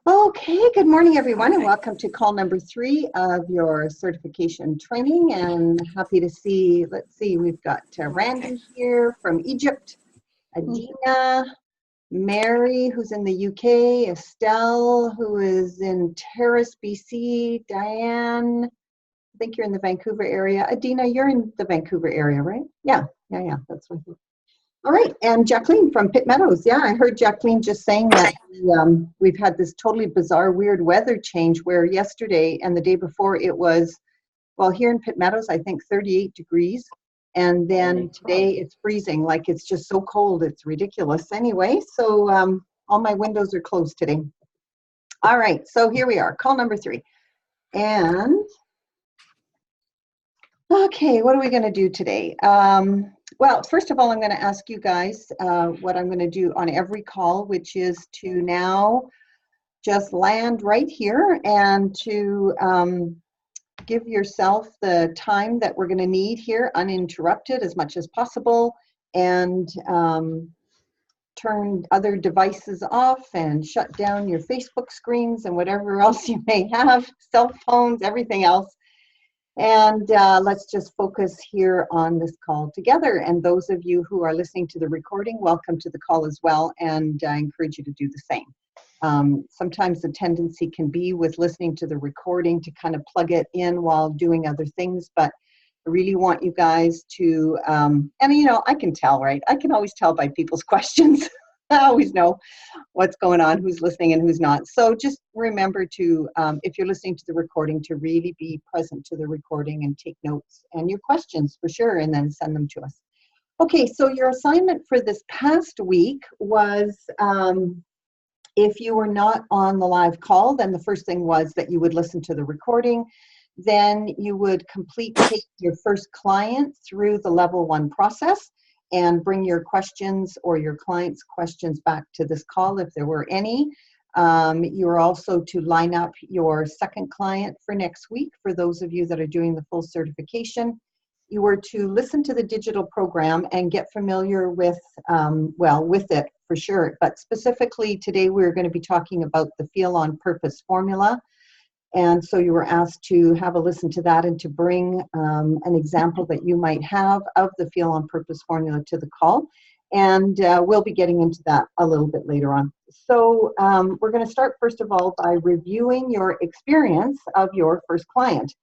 Okay, good morning, everyone, and welcome to call number 3 of your certification training. And happy to see, let's see, we've got Randy here from Egypt, Adina, Mary, who's in the UK, Estelle, who is in Terrace, BC, Diane, I think you're in the Vancouver area. Adina, you're in the Vancouver area, right? Yeah, that's what I think. All right, and Jacqueline from Pitt Meadows. Yeah, I heard Jacqueline just saying that we've had this totally bizarre, weird weather change where yesterday and the day before it was, well, here in Pitt Meadows, I think 38 degrees. And then today it's freezing, like it's just so cold, it's ridiculous. Anyway, so all my windows are closed today. All right, so here we are, call number 3. And, okay, what are we gonna do today? Well, first of all, I'm going to ask you guys what I'm going to do on every call, which is to now just land right here and to give yourself the time that we're going to need here uninterrupted as much as possible, and turn other devices off and shut down your Facebook screens and whatever else you may have, cell phones, everything else. And let's just focus here on this call together. And those of you who are listening to the recording, welcome to the call as well. And I encourage you to do the same. Sometimes the tendency can be with listening to the recording to kind of plug it in while doing other things. But I really want you guys to, and you know, I can tell, right? I can always tell by people's questions. I always know what's going on, who's listening and who's not. So just remember to, if you're listening to the recording, to really be present to the recording and take notes and your questions for sure, and then send them to us. Okay, so your assignment for this past week was, if you were not on the live call, then the first thing was that you would listen to the recording. Then you would take your first client through the level 1 process and bring your questions or your client's questions back to this call if there were any. You're also to line up your second client for next week for those of you that are doing the full certification. You were to listen to the digital program and get familiar with, well, with it for sure. But specifically today we're going to be talking about the Feel on Purpose formula. And so you were asked to have a listen to that and to bring an example that you might have of the Feel on Purpose formula to the call. And we'll be getting into that a little bit later on. So we're going to start first of all by reviewing your experience of your first client.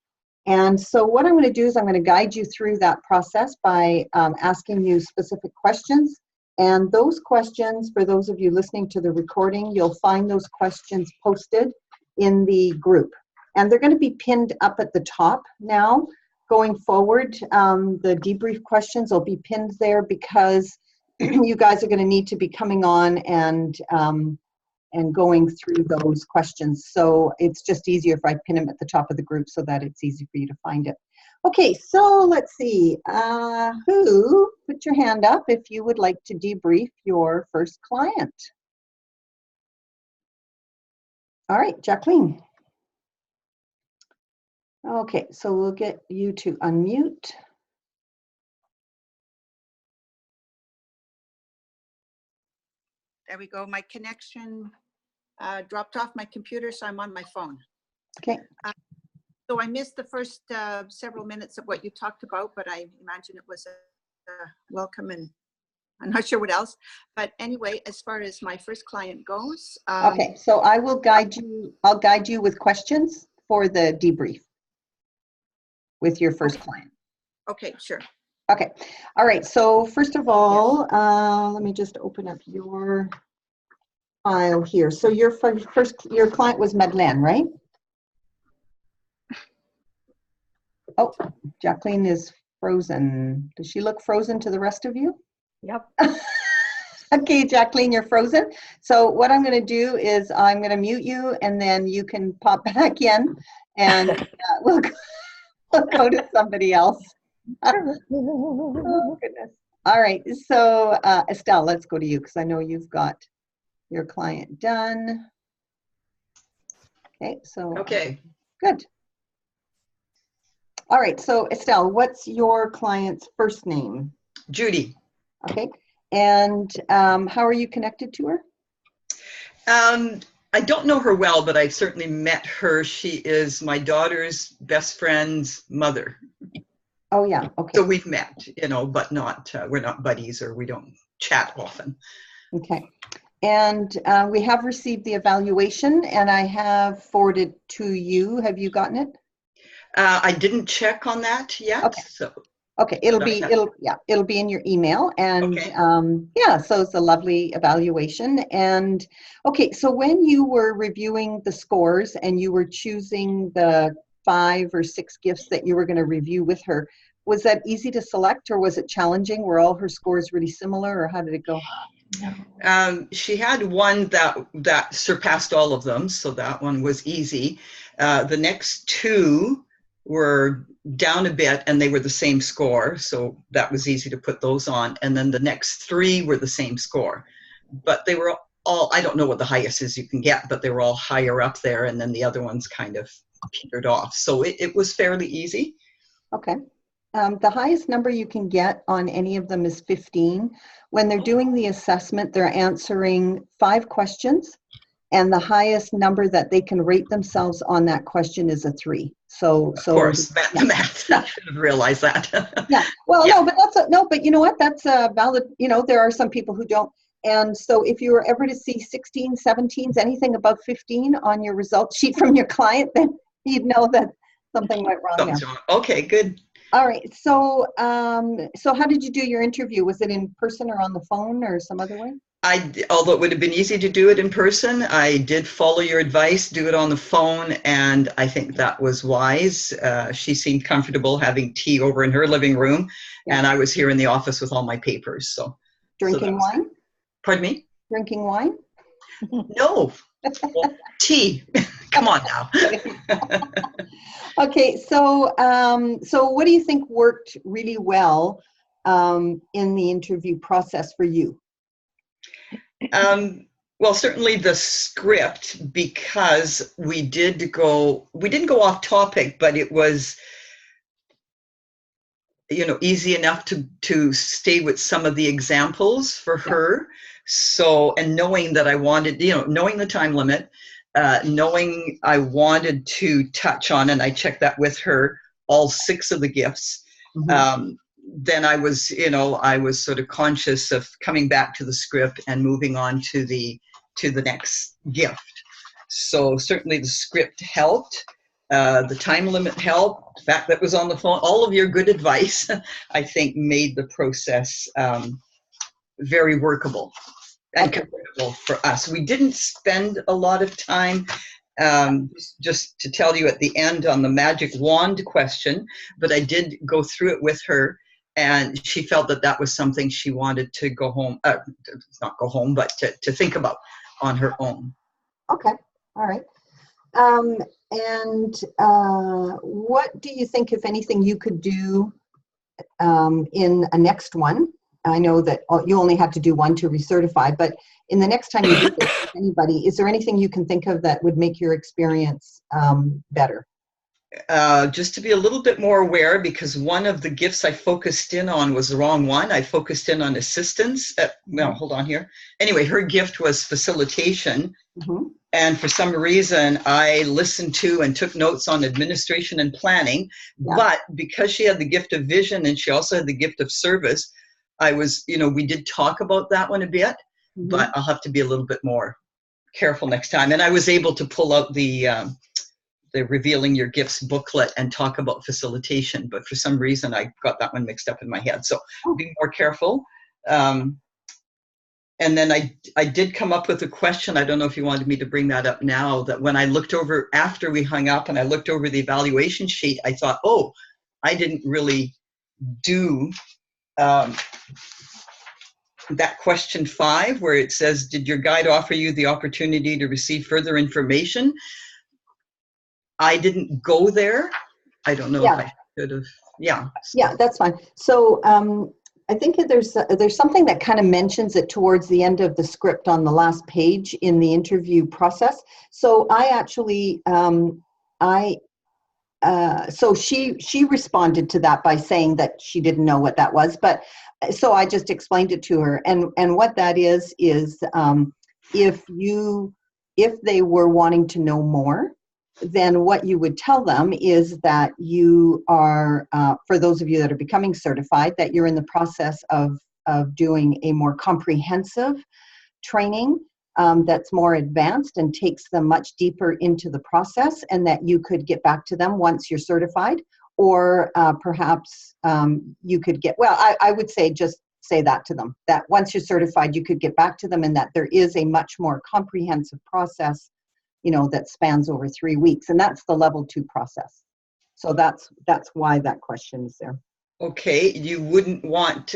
And so what I'm going to do is I'm going to guide you through that process by asking you specific questions. And those questions, for those of you listening to the recording, you'll find those questions posted in the group. And they're going to be pinned up at the top now. Going forward, the debrief questions will be pinned there because you guys are going to need to be coming on and going through those questions. So it's just easier if I pin them at the top of the group so that it's easy for you to find it. Okay, so let's see. Who, put your hand up if you would like to debrief your first client. All right, Jacqueline. Okay, so we'll get you to unmute. There we go. My connection dropped off my computer, so I'm on my phone. Okay. So I missed the first several minutes of what you talked about, but I imagine it was welcome, and I'm not sure what else. But anyway, as far as my first client goes. Okay, so I will guide you. I'll guide you with questions for the debrief with your first client. Okay, sure. Okay. All right. So first of all, let me just open up your file here. So your client was Madeleine, right? Oh, Jacqueline is frozen. Does she look frozen to the rest of you? Yep. Okay, Jacqueline, you're frozen. So what I'm going to do is I'm going to mute you, and then you can pop back in, and we'll go to somebody else. Oh, goodness. All right. So Estelle, let's go to you because I know you've got your client done. Okay. So Okay. Good. All right. So Estelle, what's your client's first name? Judy. Okay. And how are you connected to her? I I don't know her well, but I've certainly met her. She is my daughter's best friend's mother. Oh, yeah. Okay. So we've met, but not, we're not buddies, or we don't chat often. Okay. And we have received the evaluation, and I have forwarded to you. Have you gotten it? I didn't check on that yet. Okay. So. Okay, it'll be in your email, and Okay. yeah, so it's a lovely evaluation. And okay, so when you were reviewing the scores and you were choosing the 5 or 6 gifts that you were going to review with her, was that easy to select, or was it challenging? Were all her scores really similar, or how did it go? She had one that surpassed all of them, so that one was easy. The next 2 were down a bit, and they were the same score, so that was easy to put those on. And then the next 3 were the same score, but they were all, I don't know what the highest is you can get, but they were all higher up there, and then the other ones kind of petered off. So it was fairly easy. Okay. The highest number you can get on any of them is 15. When they're doing the assessment, they're answering 5 questions, and the highest number that they can rate themselves on that question is a 3. So Of course, yeah. the math. I should have realized that. Yeah. Well, Yeah. no, but you know what? That's a valid, there are some people who don't. And so if you were ever to see 16, 17s, anything above 15 on your results sheet from your client, then you'd know that something went wrong there. Something's wrong. Okay, good. All right. So, so how did you do your interview? Was it in person or on the phone or some other way? Although it would have been easy to do it in person, I did follow your advice, do it on the phone, and I think that was wise. She seemed comfortable having tea over in her living room, Yeah. and I was here in the office with all my papers. So Drinking wine? Pardon me? Drinking wine? No. Well, tea. Come on now. Okay, so so what do you think worked really well in the interview process for you? Well, certainly the script, because we didn't go off topic, but it was, easy enough to stay with some of the examples for her. So, and knowing that I wanted, knowing the time limit, knowing I wanted to touch on, and I checked that with her, all 6 of the gifts. Mm-hmm. Then I was sort of conscious of coming back to the script and moving on to the next gift. So certainly the script helped. The time limit helped. The fact that it was on the phone, all of your good advice, I think, made the process very workable and comfortable for us. We didn't spend a lot of time, just to tell you at the end on the magic wand question, but I did go through it with her, and she felt that was something she wanted to go home, not go home, but to think about on her own. Okay, all right. And what do you think, if anything, you could do in a next one? I know that you only had to do one to recertify, but in the next time you do this with anybody, is there anything you can think of that would make your experience better? Just to be a little bit more aware, because one of the gifts I focused in on was the wrong one. I focused in on assistance. No, hold on here. Anyway, her gift was facilitation. Mm-hmm. And for some reason, I listened to and took notes on administration and planning. Yeah. But because she had the gift of vision and she also had the gift of service, I was, we did talk about that one a bit, mm-hmm. but I'll have to be a little bit more careful next time. And I was able to pull out the Revealing Your Gifts booklet and talk about facilitation, but for some reason I got that one mixed up in my head. So be more careful. And then I did come up with a question. I don't know if you wanted me to bring that up now, that when I looked over after we hung up and I looked over the evaluation sheet, I thought, oh, I didn't really do that question 5 where it says, did your guide offer you the opportunity to receive further information? I didn't go there. I don't know if I should have. Yeah. Yeah, that's fine. So I think there's something that kind of mentions it towards the end of the script on the last page in the interview process. So I actually, so she responded to that by saying that she didn't know what that was, but so I just explained it to her. And what that is if you if they were wanting to know more, then what you would tell them is that you are, for those of you that are becoming certified, that you're in the process of doing a more comprehensive training that's more advanced and takes them much deeper into the process, and that you could get back to them once you're certified, or perhaps you could get, well, I would say just say that to them, that once you're certified, you could get back to them, and that there is a much more comprehensive process, you know, that spans over 3 weeks, and that's the level 2 process. So that's why that question is there. Okay, you wouldn't want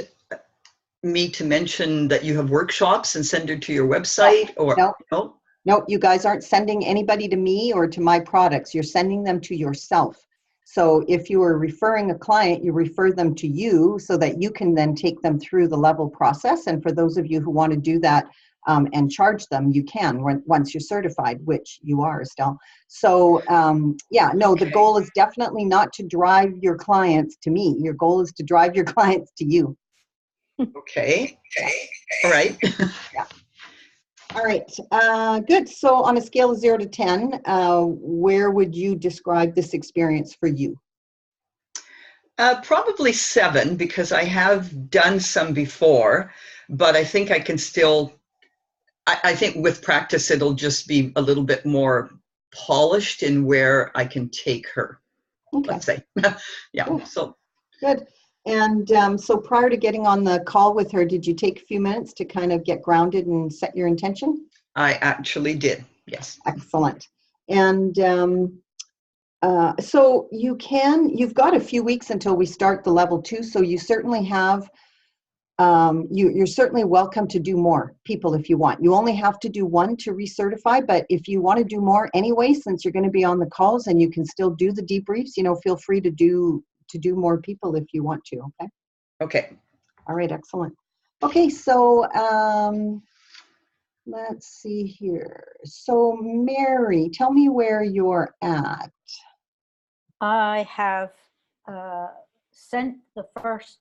me to mention that you have workshops and send it to your website, or no? No, you guys aren't sending anybody to me or to my products. You're sending them to yourself. So if you are referring a client, you refer them to you so that you can then take them through the level process. And for those of you who want to do that and charge them, you can once you're certified, which you are, Estelle. So yeah, no, the goal is definitely not to drive your clients to me. Your goal is to drive your clients to you. Okay. All right. Yeah. All right. Good. So on a scale of 0 to 10, where would you describe this experience for you? Probably 7, because I have done some before, but I think I can still, I think with practice, it'll just be a little bit more polished in where I can take her, Okay. let's say. Yeah. Good. So Good. And so prior to getting on the call with her, did you take a few minutes to kind of get grounded and set your intention? I actually did. Yes. Excellent. And so you've got a few weeks until we start the level 2. So you certainly have, you're certainly welcome to do more people if you want. You only have to do 1 to recertify, but if you want to do more anyway, since you're going to be on the calls and you can still do the debriefs, you know, feel free to do more people if you want to. Okay. Okay. All right. Excellent. Okay. So let's see here. So Mary, tell me where you're at. I have sent the first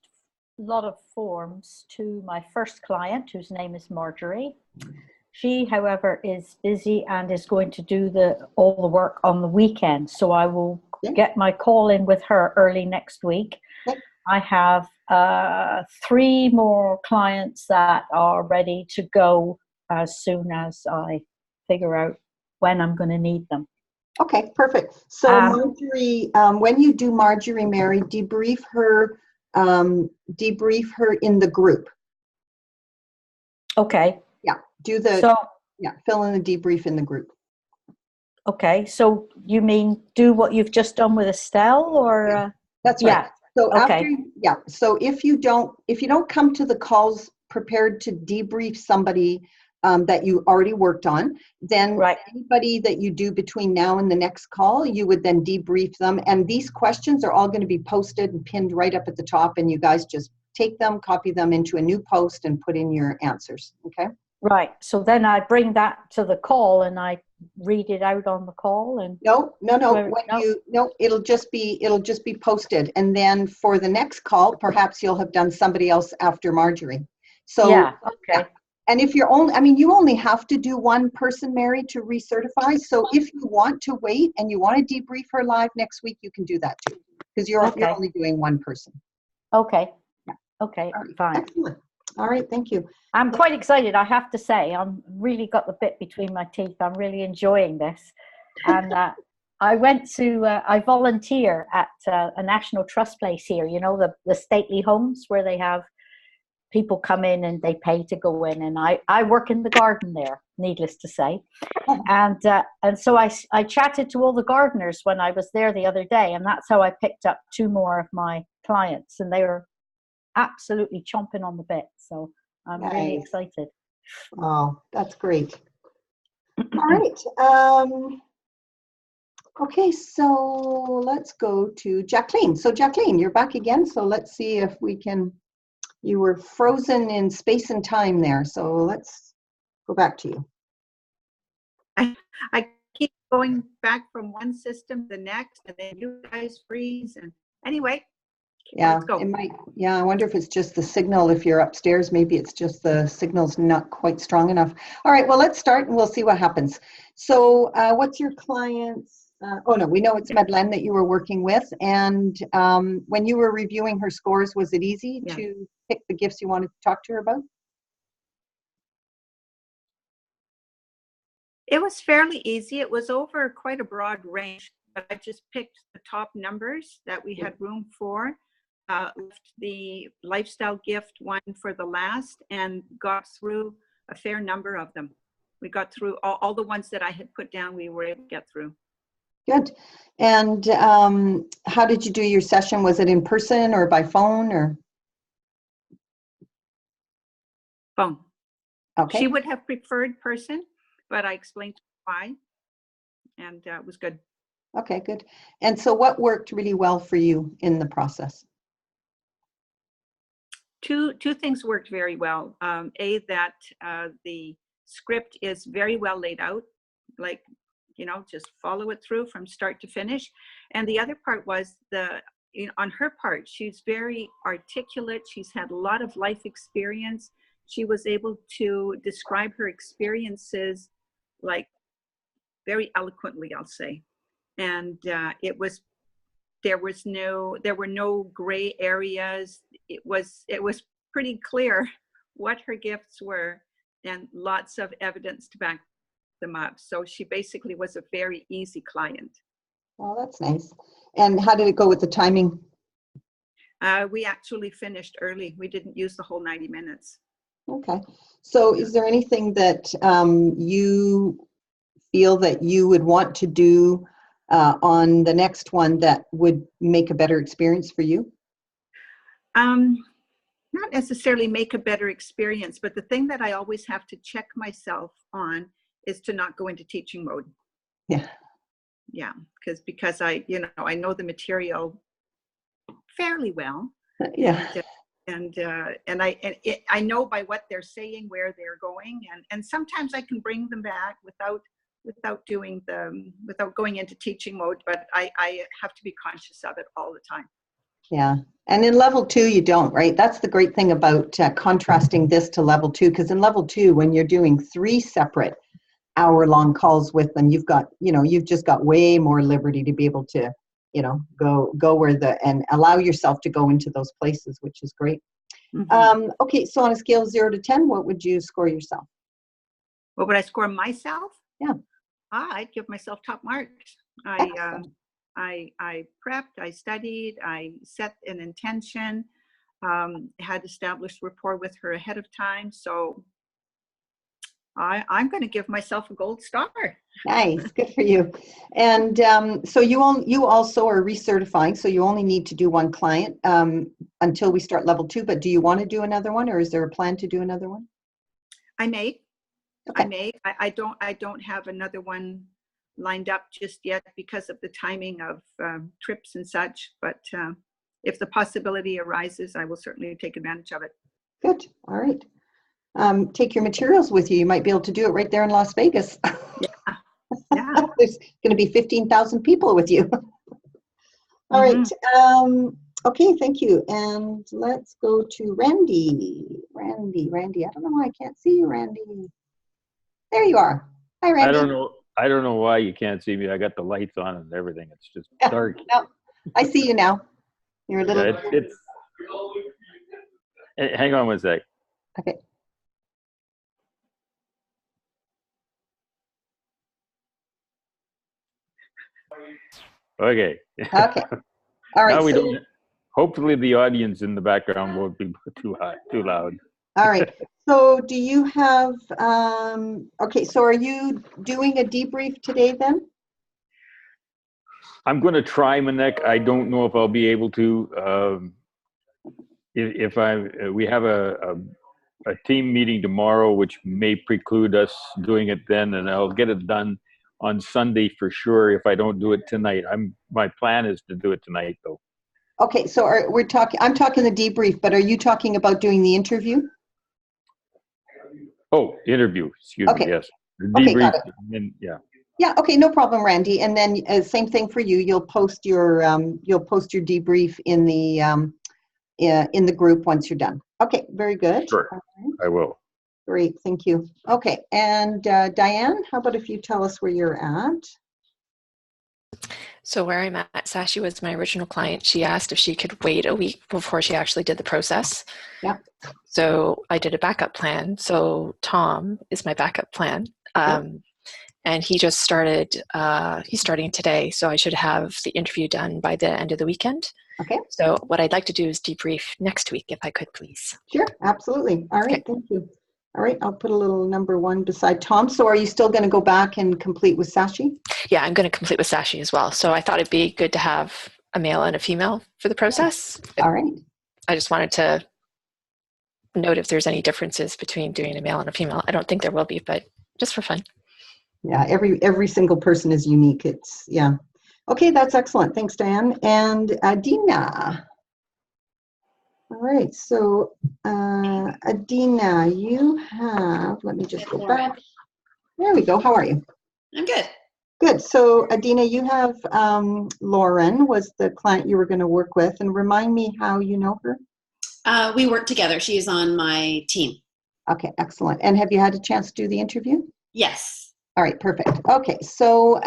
lot of forms to my first client, whose name is Marjorie. She, however, is busy and is going to do all the work on the weekend. So I will get my call in with her early next week. I have 3 more clients that are ready to go as soon as I figure out when I'm going to need them. Okay, perfect. So Marjorie, when you do Marjorie, Mary, debrief her in the group. Okay. Yeah, fill in the debrief in the group. Okay, so you mean do what you've just done with Estelle, or? That's right. Yeah. So okay. So if you don't come to the calls prepared to debrief somebody that you already worked on, then anybody that you do between now and the next call, you would then debrief them. And these questions are all going to be posted and pinned right up at the top, and you guys just take them, copy them into a new post, and put in your answers. Okay. Right. So then I bring that to the call and I read it out on the call. And no. It'll just be posted, and then for the next call, perhaps you'll have done somebody else after Marjorie. So yeah. Okay. Yeah. And if you only have to do 1 person, Mary, to recertify. So if you want to wait and you want to debrief her live next week, you can do that too, because you're only doing 1 person. Okay. Yeah. Okay. Right. Fine. Excellent. All right. Thank you. I'm quite excited, I have to say. I'm really got the bit between my teeth. I'm really enjoying this. And I volunteer at a National Trust place here, you know, the stately homes where they have people come in and they pay to go in. And I work in the garden there, needless to say. And so I chatted to all the gardeners when I was there the other day. And that's how I picked up 2 more of my clients. And they were absolutely chomping on the bit. So I'm really excited. Oh, that's great. All right. Okay, so let's go to Jacqueline. So Jacqueline, you're back again. So let's see if we can, you were frozen in space and time there. So let's go back to you. I keep going back from one system to the next, and then you guys freeze. And anyway, Yeah, Let's go. it might. Yeah, I wonder if it's just the signal. If you're upstairs, maybe it's just the signal's not quite strong enough. All right, well, let's start and we'll see what happens. So what's your client's, oh no, we know it's Madeleine that you were working with. And when you were reviewing her scores, was it easy Yeah. to pick the gifts you wanted to talk to her about? It was fairly easy. It was over quite a broad range, but I just picked the top numbers that we had room for, left the lifestyle gift one for the last, and got through a fair number of them. We got through all the ones that I had put down, we were able to get through. Good. And how did you do your session? Was it in person or by phone or? Phone. Okay. She would have preferred person, but I explained why, and it was good. Okay, good. And so what worked really well for you in the process? Two things worked very well. That the script is very well laid out, like, just follow it through from start to finish. And the other part was on her part, she's very articulate. She's had a lot of life experience. She was able to describe her experiences like very eloquently, I'll say. And there were no gray areas. It was pretty clear what her gifts were, and lots of evidence to back them up. So she basically was a very easy client. Oh, that's nice. And how did it go with the timing? We actually finished early. We didn't use the whole 90 minutes. Okay. So is there anything that you feel that you would want to do on the next one that would make a better experience for you? Not necessarily make a better experience, but the thing that I always have to check myself on is to not go into teaching mode. Yeah. Yeah, because I know the material fairly well. Yeah. And I know by what they're saying where they're going, and sometimes I can bring them back without going into teaching mode, but I have to be conscious of it all the time. Yeah. And in level 2, you don't, right? That's the great thing about contrasting this to level 2, because in level 2, when you're doing 3 separate hour-long calls with them, you've just got way more liberty to be able to, go where and allow yourself to go into those places, which is great. Mm-hmm. Okay. So on a scale of 0 to 10, what would you score yourself? What would I score myself? Yeah. I'd give myself top marks. Excellent. I prepped, I studied, I set an intention, had established rapport with her ahead of time. So I'm going to give myself a gold star. Nice, good for you. And so you also are recertifying, so you only need to do one client until we start level 2. But do you want to do another one, or is there a plan to do another one? I may. Okay. I may. I don't have another one lined up just yet because of the timing of trips and such. But if the possibility arises, I will certainly take advantage of it. Good. All right. Take your materials with you. You might be able to do it right there in Las Vegas. Yeah. There's going to be 15,000 people with you. All Mm-hmm. right. Okay, thank you. And let's go to Randy. Randy. I don't know why I can't see you, Randy. There you are. Hi, Randy. I don't know why you can't see me. I got the lights on and everything. It's just dark. No, I see you now. You're a little. Hang on one sec. Okay. Okay. Okay. All right. Now we So, don't. Hopefully, the audience in the background won't be too loud. all right. So, do you have? Okay. So, are you doing a debrief today then? I'm going to try, Manek. I don't know if I'll be able to. We have a team meeting tomorrow, which may preclude us doing it then, and I'll get it done on Sunday for sure if I don't do it tonight. My plan is to do it tonight, though. Okay, so I'm talking the debrief, but are you talking about doing the interview? Oh, interview, excuse Okay. me, yes. The Okay, debrief, got it. and yeah. Yeah, okay, no problem, Randy. And then same thing for you. You'll post your debrief in the group once you're done. Okay, very good. Sure. All right, I will. great, thank you. Okay, and Diane, how about if you tell us where you're at? So where I'm at, Sashi was my original client. She asked if she could wait a week before she actually did the process. Yeah. So I did a backup plan. So Tom is my backup plan. And he just started, he's starting today. So I should have the interview done by the end of the weekend. Okay. So what I'd like to do is debrief next week, if I could, please. Sure, absolutely. All right, Okay. thank you. All right, I'll put a little number 1 beside Tom. So are you still going to go back and complete with Sashi? Yeah, I'm going to complete with Sashi as well. So I thought it'd be good to have a male and a female for the process. All right. I just wanted to note if there's any differences between doing a male and a female. I don't think there will be, but just for fun. Yeah, every single person is unique. It's, yeah. Okay, that's excellent. Thanks, Diane. And Adina. All right, so Adina, you have, let me just go back. There we go. How are you? I'm good. Good. So Adina, you have Lauren was the client you were going to work with, and remind me how you know her. We work together. She's on my team. Okay, excellent. And have you had a chance to do the interview? Yes. All right, perfect. Okay, so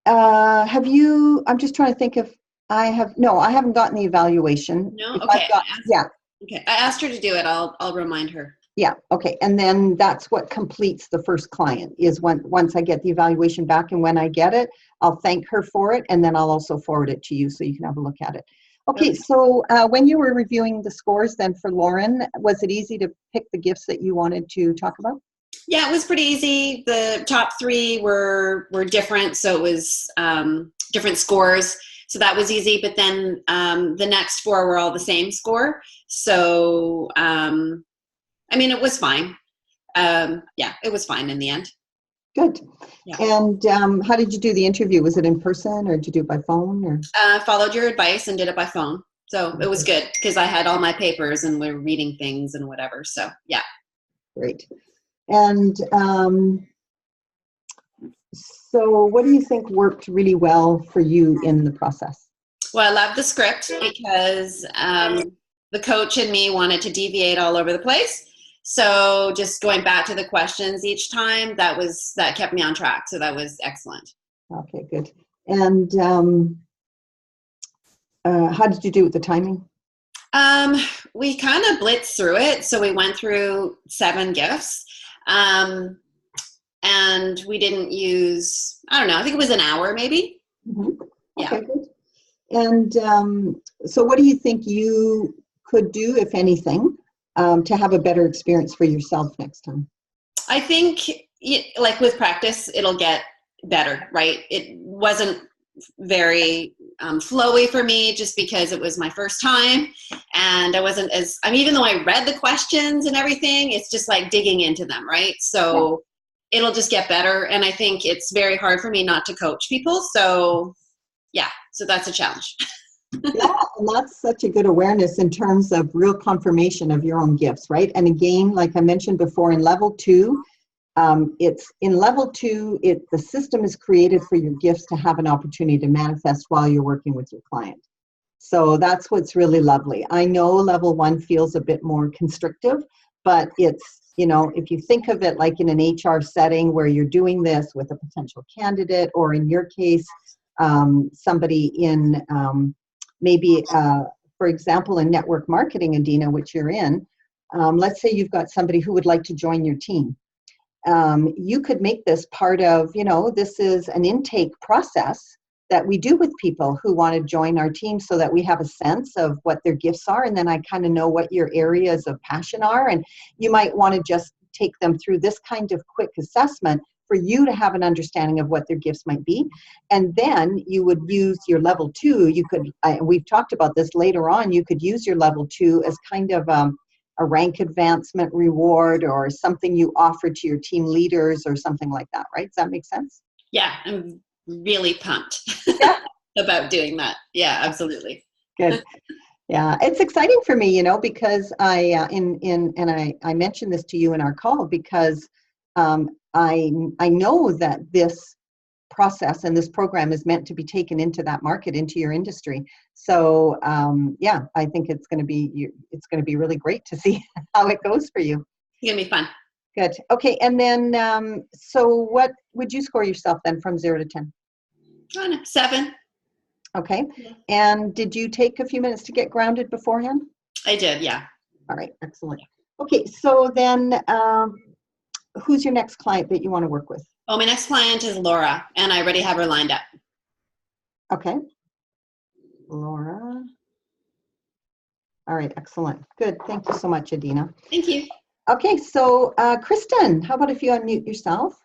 have you, I'm just trying to think if I haven't gotten the evaluation. No? If Okay. Yeah. Okay. I asked her to do it. I'll remind her. Yeah, okay. And then that's what completes the first client is once I get the evaluation back, and when I get it, I'll thank her for it, and then I'll also forward it to you so you can have a look at it. Okay, so when you were reviewing the scores then for Lauren, was it easy to pick the gifts that you wanted to talk about? Yeah, it was pretty easy. The top 3 were different, so it was different scores. So that was easy, but then the next 4 were all the same score. So, I mean, it was fine. Yeah, it was fine in the end. Good. Yeah. And how did you do the interview? Was it in person or did you do it by phone? Or? Followed your advice and did it by phone. So it was good because I had all my papers and we were reading things and whatever. So, yeah. Great. And so what do you think worked really well for you in the process? Well, I love the script because the coach and me wanted to deviate all over the place. So just going back to the questions each time, that kept me on track. So that was excellent. Okay, good. And how did you do with the timing? We kind of blitzed through it. So we went through 7 gifts. And we didn't use, I don't know, I think it was an hour maybe. Mm-hmm. Yeah. Okay, good. And so what do you think you could do, if anything, to have a better experience for yourself next time? I think, like with practice, it'll get better, right? It wasn't very flowy for me just because it was my first time. And I wasn't even though I read the questions and everything, it's just like digging into them, right? So it'll just get better. And I think it's very hard for me not to coach people. So yeah, so that's a challenge. Yeah, and that's such a good awareness in terms of real confirmation of your own gifts, right? And again, like I mentioned before, in level 2, the system is created for your gifts to have an opportunity to manifest while you're working with your client. So that's what's really lovely. I know level 1 feels a bit more constrictive, but it's, if you think of it like in an HR setting where you're doing this with a potential candidate, or in your case, somebody in maybe, for example, in network marketing, Adina, which you're in, let's say you've got somebody who would like to join your team. You could make this part of, this is an intake process that we do with people who want to join our team so that we have a sense of what their gifts are. And then I kind of know what your areas of passion are. And you might want to just take them through this kind of quick assessment for you to have an understanding of what their gifts might be. And then you would use your level 2. You could, we've talked about this later on, you could use your level 2 as kind of a rank advancement reward or something you offer to your team leaders or something like that, right? Does that make sense? Yeah, I'm really pumped about doing that. Yeah, absolutely. Good. Yeah, it's exciting for me, because I mentioned this to you in our call because I know that this process and this program is meant to be taken into that market, into your industry. So yeah, I think it's going to be really great to see how it goes for you. It's gonna be fun. Good. Okay, and then so what would you score yourself then from 0 to 10? 7. Okay, and did you take a few minutes to get grounded beforehand? I did, yeah. All right, excellent. Okay, so then who's your next client that you want to work with? Oh, my next client is Laura, and I already have her lined up. Okay, Laura. All right, excellent. Good. Thank you so much, Adina. Thank you. Okay, so Kristen, how about if you unmute yourself?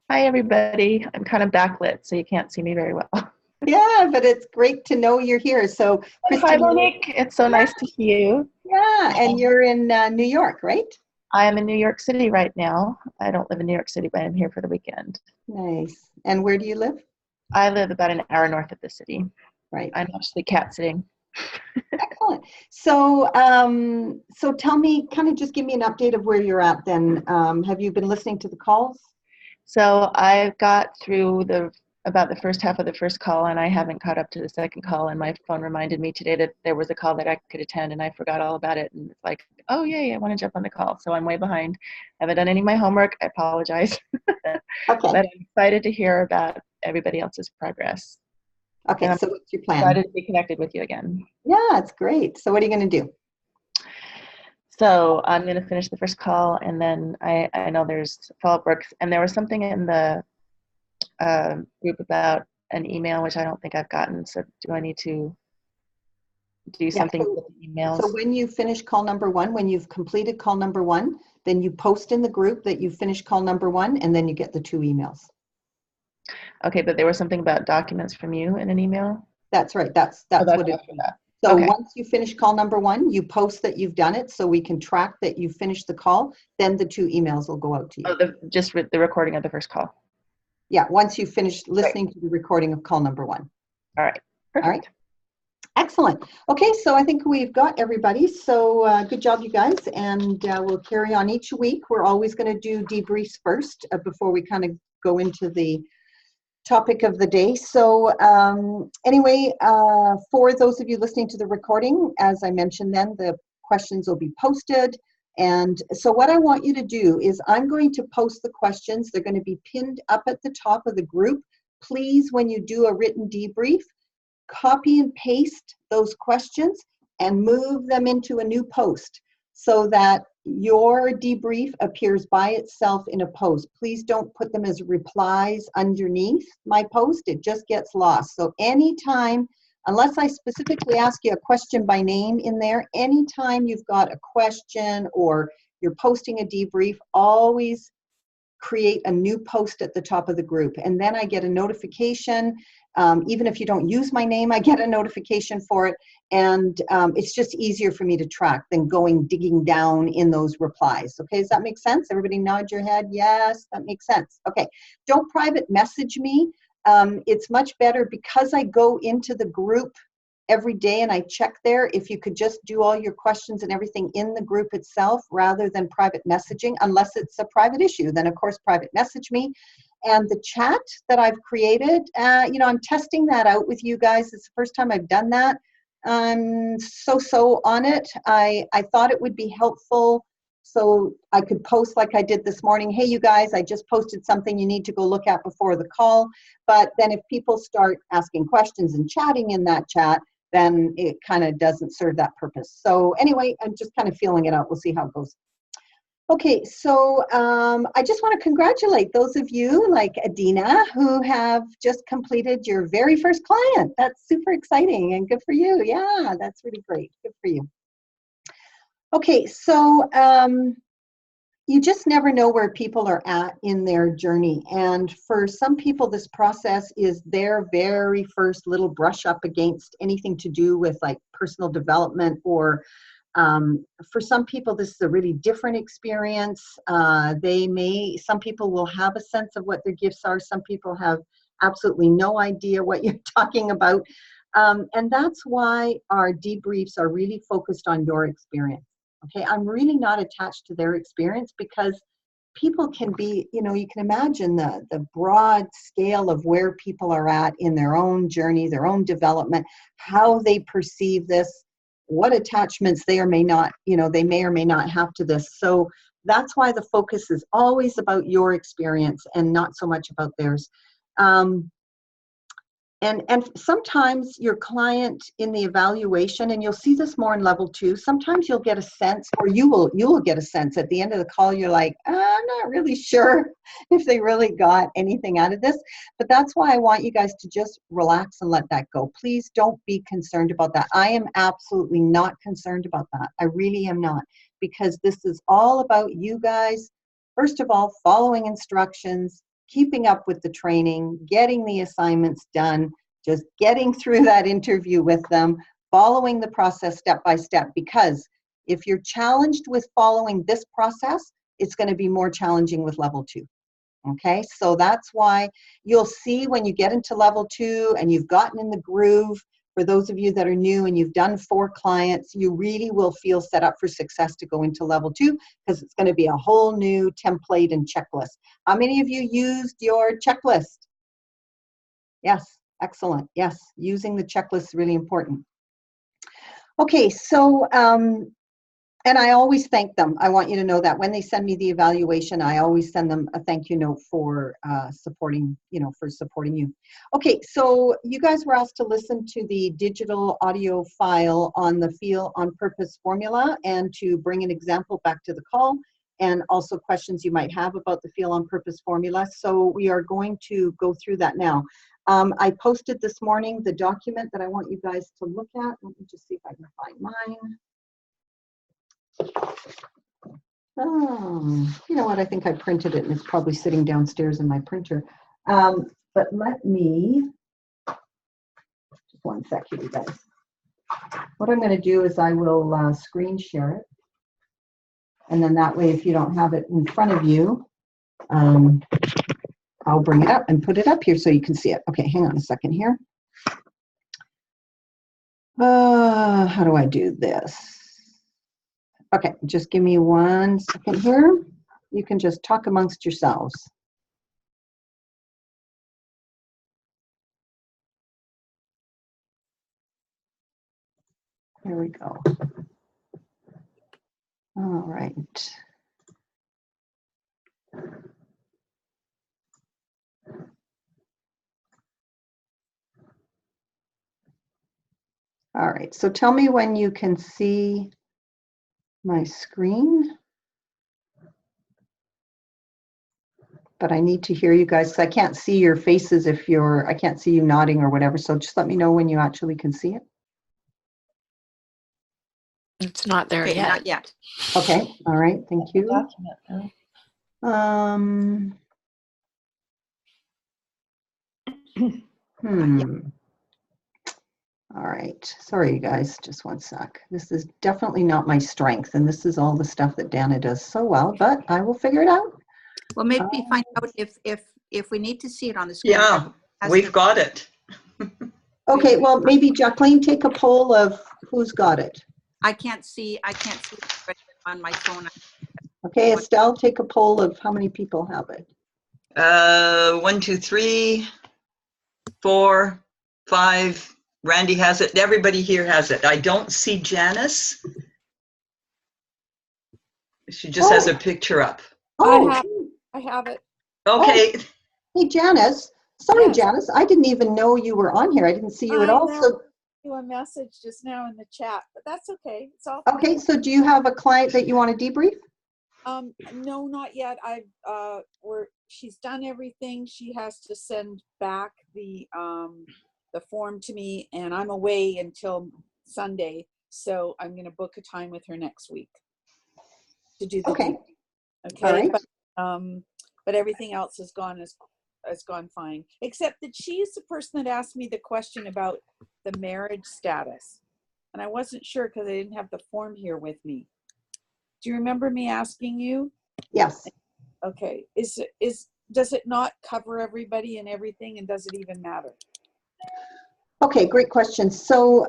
Hi, everybody. I'm kind of backlit, so you can't see me very well. Yeah, but it's great to know you're here. So, Kristen, Hi, Monique. It's so nice to see you. yeah, and you're in New York, right? I am in New York City right now. I don't live in New York City, but I'm here for the weekend. Nice. And where do you live? I live about an hour north of the city. Right. I'm actually cat sitting. Excellent. So, so tell me, kind of just give me an update of where you're at then. Have you been listening to the calls? So I got through about the first half of the first call, and I haven't caught up to the second call, and my phone reminded me today that there was a call that I could attend, and I forgot all about it, and it's like, oh yay, I want to jump on the call. So I'm way behind. I haven't done any of my homework. I apologize. Okay. But I'm excited to hear about everybody else's progress. Okay, And so what's your I'm plan? excited to be connected with you again. Yeah, it's great. So what are you going to do? So I'm going to finish the first call, and then I know there's follow-up work, and there was something in the group about an email, which I don't think I've gotten. So do I need to do something with the emails? So when you finish call number 1, when you've completed call number 1, then you post in the group that you finished call number 1, and then you get the 2 emails. Okay, but there was something about documents from you in an email? That's right. That's what it is. So Okay. Once you finish call number 1, you post that you've done it so we can track that you finished the call. Then the 2 emails will go out to you. Oh, just the recording of the first call. Yeah, once you finish listening to the recording of call number 1. All right. Perfect. All right. Excellent. Okay, so I think we've got everybody. So good job, you guys. And we'll carry on each week. We're always going to do debriefs first before we kind of go into the topic of the day. So anyway, for those of you listening to the recording, as I mentioned then, the questions will be posted. And so what I want you to do is I'm going to post the questions. They're going to be pinned up at the top of the group. Please, when you do a written debrief, copy and paste those questions and move them into a new post so that your debrief appears by itself in a post. Please don't put them as replies underneath my post. It just gets lost. So anytime, unless I specifically ask you a question by name in there, anytime you've got a question or you're posting a debrief, always create a new post at the top of the group. And then I get a notification. Even if you don't use my name, I get a notification for it. And it's just easier for me to track than digging down in those replies. Okay, does that make sense? Everybody nod your head. Yes, that makes sense. Okay, don't private message me. It's much better because I go into the group every day and I check there. If you could just do all your questions and everything in the group itself rather than private messaging, unless it's a private issue, then of course private message me. And the chat that I've created, I'm testing that out with you guys. It's the first time I've done that. I'm so on it. I thought it would be helpful so I could post like I did this morning. Hey, you guys, I just posted something you need to go look at before the call. But then if people start asking questions and chatting in that chat, then it kind of doesn't serve that purpose. So anyway, I'm just kind of feeling it out. We'll see how it goes. Okay, so I just want to congratulate those of you like Adina who have just completed your very first client. That's super exciting and good for you. Yeah, that's really great. Good for you. Okay, so you just never know where people are at in their journey. And for some people, this process is their very first little brush up against anything to do with like personal development or for some people, this is a really different experience. Some people will have a sense of what their gifts are. Some people have absolutely no idea what you're talking about. And that's why our debriefs are really focused on your experience. Okay, I'm really not attached to their experience, because people can be, you know, you can imagine the broad scale of where people are at in their own journey, their own development, how they perceive this, what attachments they or may not, you know, they may or may not have to this. So that's why the focus is always about your experience and not so much about theirs. And sometimes your client in the evaluation, and you'll see this more in level 2, sometimes you'll get a sense, or you will get a sense at the end of the call, you're like, I'm not really sure if they really got anything out of this. But that's why I want you guys to just relax and let that go. Please don't be concerned about that. I am absolutely not concerned about that. I really am not, because this is all about you guys, first of all, following instructions, keeping up with the training, getting the assignments done, just getting through that interview with them, following the process step by step. Because if you're challenged with following this process, it's going to be more challenging with level 2. Okay, so that's why you'll see when you get into level 2 and you've gotten in the groove, for those of you that are new and you've done 4 clients, you really will feel set up for success to go into level 2, because it's going to be a whole new template and checklist. How many of you used your checklist? Yes, excellent. Yes, using the checklist is really important. Okay, so and I always thank them. I want you to know that when they send me the evaluation, I always send them a thank you note for supporting you. Okay, so you guys were asked to listen to the digital audio file on the Feel on Purpose formula, and to bring an example back to the call, and also questions you might have about the Feel on Purpose formula. So we are going to go through that now. I posted this morning the document that I want you guys to look at. Let me just see if I can find mine. You know what? I think I printed it, and it's probably sitting downstairs in my printer. But let me, just one sec here, you guys. What I'm going to do is I will screen share it. And then that way, if you don't have it in front of you, I'll bring it up and put it up here so you can see it. Okay, hang on a second here. How do I do this? Okay, just give me 1 second here. You can just talk amongst yourselves. There we go. All right. All right, so tell me when you can see my screen. But I need to hear you guys, because I can't see your faces if I can't see you nodding or whatever. So just let me know when you actually can see it. It's not there Okay, yet. not yet. Okay, all right, thank you. All right, sorry you guys, just 1 sec. This is definitely not my strength, and this is all the stuff that Dana does so well, but I will figure it out. Well, maybe find out if we need to see it on the screen. Yeah, we've got it. Okay, well, maybe Jacqueline, take a poll of who's got it. I can't see it on my phone. Okay, Estelle, take a poll of how many people have it. 1, 2, 3, 4, 5. Randy has it. Everybody here has it. I don't see Janice. She just has a picture up. Oh, I have it. Okay. Oh. Hey, Janice. Sorry, Yes. Janice. I didn't even know you were on here. I didn't see you at all. So, you a message just now in the chat, but that's okay. It's all okay, so do you have a client that you want to debrief? No, not yet. She's done everything. She has to send back the form to me, and I'm away until Sunday, so I'm going to book a time with her next week to do the Okay. Okay, All right. but everything else has gone fine, except that she's the person that asked me the question about the marriage status, and I wasn't sure because I didn't have the form here with me. Do you remember me asking you? Yes. Okay. Does it not cover everybody and everything, and does it even matter? Okay, great question. So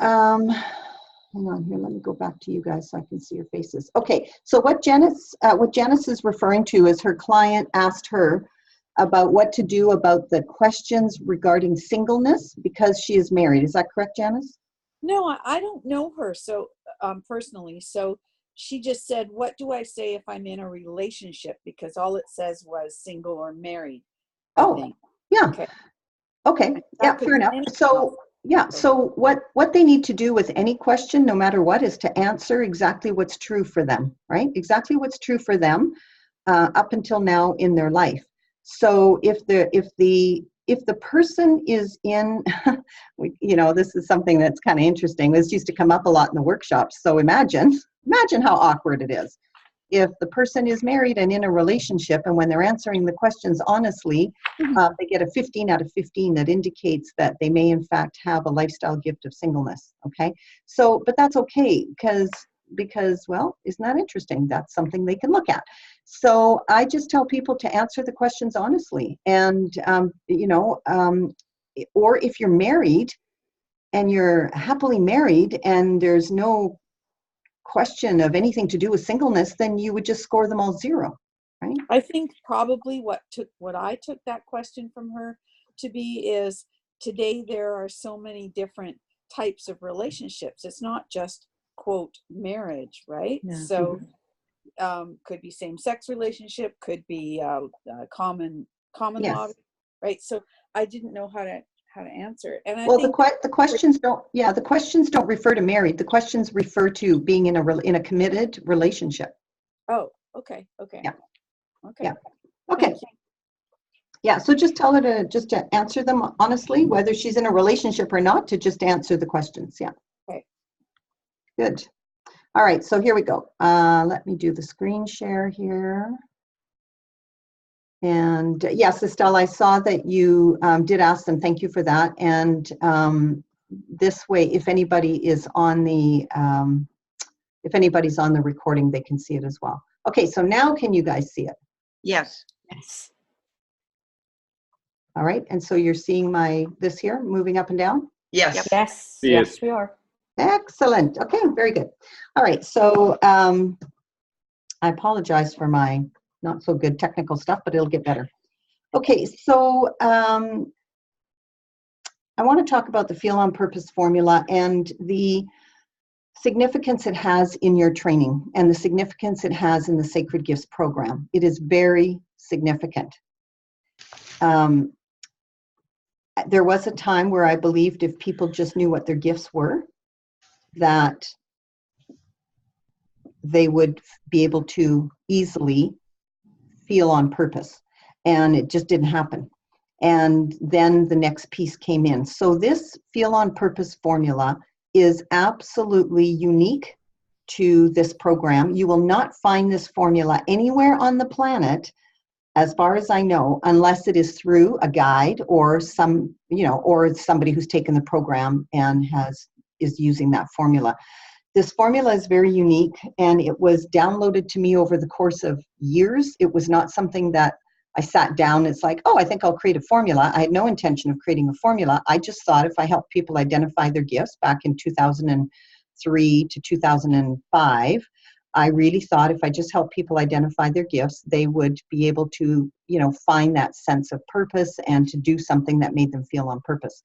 hang on here. Let me go back to you guys so I can see your faces. Okay, so what Janice is referring to is her client asked her about what to do about the questions regarding singleness because she is married. Is that correct, Janice? No, I don't know her so personally. So she just said, what do I say if I'm in a relationship? Because all it says was single or married. I think. Yeah. Okay. Okay. Yeah, fair enough. So yeah, so what they need to do with any question, no matter what, is to answer exactly what's true for them, right? Exactly what's true for them up until now in their life. So if the person is in, this is something that's kind of interesting. This used to come up a lot in the workshops. So imagine how awkward it is. If the person is married and in a relationship, and when they're answering the questions honestly, they get a 15 out of 15 that indicates that they may in fact have a lifestyle gift of singleness. Okay, so but that's okay because well, isn't that interesting? That's something they can look at. So I just tell people to answer the questions honestly, and or if you're married and you're happily married and there's no question of anything to do with singleness, then you would just score them all 0, right? I think probably what I took that question from her to be is today there are so many different types of relationships. It's not just quote marriage, right? Yeah. So could be same-sex relationship, could be common Yes. law, right? So I didn't know how to answer it. And I Well, think the questions don't refer to married. The questions refer to being in a committed relationship. oh, okay. Yeah. Okay. Yeah. Okay. Thank you. Yeah. So just tell her to answer them honestly, whether she's in a relationship or not, to just answer the questions. Yeah. Okay. Good. All right. So here we go. Let me do the screen share here. And yes, Estelle, I saw that you did ask them. Thank you for that. And this way, if anybody is on the recording, they can see it as well. Okay, so now can you guys see it? Yes. Yes. All right, and so you're seeing this here moving up and down? Yes. Yes. See Yes, it. we are. Excellent. Okay, very good. All right, so I apologize for my not so good technical stuff, but it'll get better. Okay, so I want to talk about the Feel on Purpose formula and the significance it has in your training and the significance it has in the Sacred Gifts program. It is very significant. There was a time where I believed if people just knew what their gifts were, that they would be able to easily feel on purpose. And it just didn't happen. And then the next piece came in. So this Feel on Purpose formula is absolutely unique to this program. You will not find this formula anywhere on the planet, as far as I know, unless it is through a guide or or somebody who's taken the program and is using that formula. This formula is very unique, and it was downloaded to me over the course of years. It was not something that I sat down, it's like, oh, I think I'll create a formula. I had no intention of creating a formula. I just thought if I helped people identify their gifts back in 2003 to 2005, I really thought if I just helped people identify their gifts, they would be able to, find that sense of purpose and to do something that made them feel on purpose.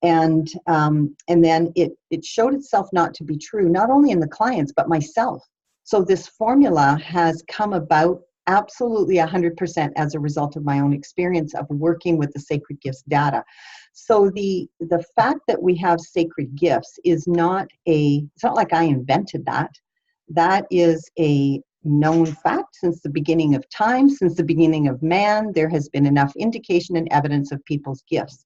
And then it showed itself not to be true, not only in the clients, but myself. So this formula has come about absolutely 100% as a result of my own experience of working with the Sacred Gifts data. So the fact that we have sacred gifts is it's not like I invented that. That is a known fact since the beginning of time, since the beginning of man. There has been enough indication and evidence of people's gifts.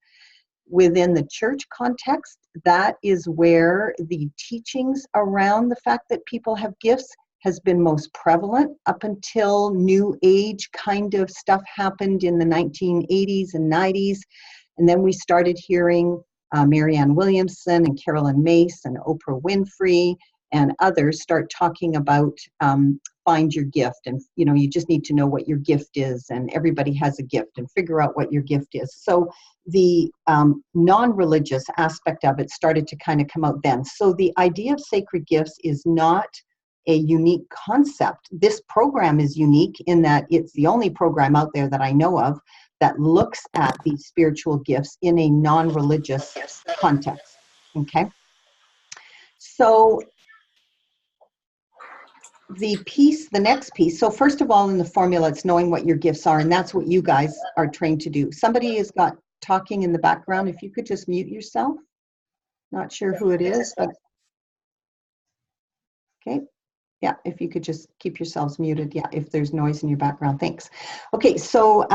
Within the church context, that is where the teachings around the fact that people have gifts has been most prevalent up until New Age kind of stuff happened in the 1980s and 90s. And then we started hearing Marianne Williamson and Carolyn Mace and Oprah Winfrey and others start talking about find your gift, and you just need to know what your gift is, and everybody has a gift, and figure out what your gift is. So the non-religious aspect of it started to kind of come out then. So the idea of sacred gifts is not a unique concept. This program is unique in that it's the only program out there that I know of that looks at these spiritual gifts in a non-religious context. Okay. So the next piece, so first of all in the formula, it's knowing what your gifts are, and that's what you guys are trained to do. Somebody has got talking in the background. If you could just mute yourself. Not sure who it is, but okay. Yeah, if you could just keep yourselves muted. Yeah, if there's noise in your background, thanks. Okay, so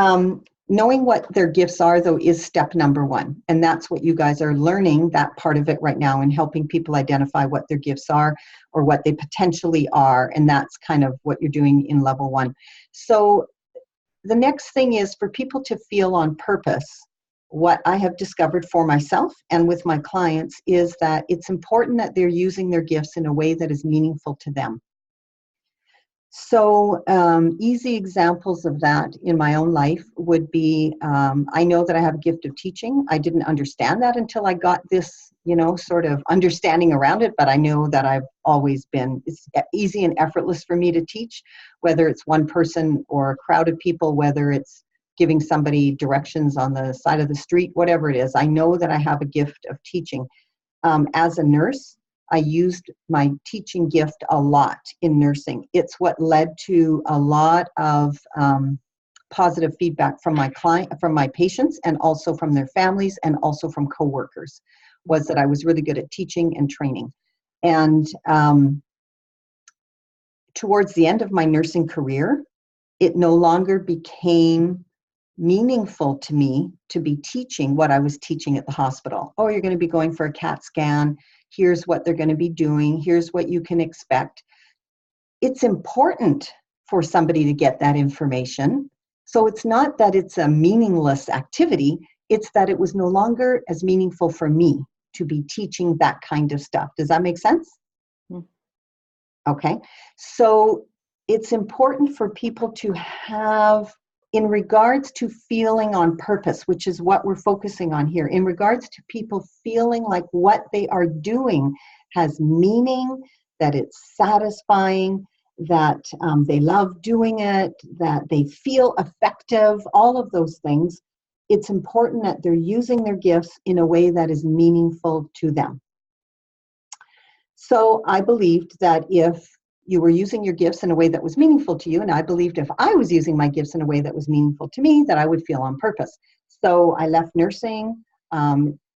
knowing what their gifts are, though, is step number one. And that's what you guys are learning, that part of it right now, and helping people identify what their gifts are or what they potentially are. And that's kind of what you're doing in level one. So the next thing is for people to feel on purpose. What I have discovered for myself and with my clients is that it's important that they're using their gifts in a way that is meaningful to them. So easy examples of that in my own life would be, I know that I have a gift of teaching. I didn't understand that until I got this, sort of understanding around it, but I know that I've always been, it's easy and effortless for me to teach, whether it's one person or a crowd of people, whether it's giving somebody directions on the side of the street, whatever it is. I know that I have a gift of teaching. As a nurse, I used my teaching gift a lot in nursing. It's what led to a lot of positive feedback from my patients, and also from their families, and also from coworkers, was that I was really good at teaching and training. And towards the end of my nursing career, it no longer became meaningful to me to be teaching what I was teaching at the hospital. Oh, you're going to be going for a CAT scan. Here's what they're going to be doing. Here's what you can expect. It's important for somebody to get that information. So it's not that it's a meaningless activity. It's that it was no longer as meaningful for me to be teaching that kind of stuff. Does that make sense? Okay. So it's important for people to have, in regards to feeling on purpose, which is what we're focusing on here, in regards to people feeling like what they are doing has meaning, that it's satisfying, that they love doing it, that they feel effective, all of those things, it's important that they're using their gifts in a way that is meaningful to them. So I believed that if you were using your gifts in a way that was meaningful to you, and I believed if I was using my gifts in a way that was meaningful to me, that I would feel on purpose. So I left nursing,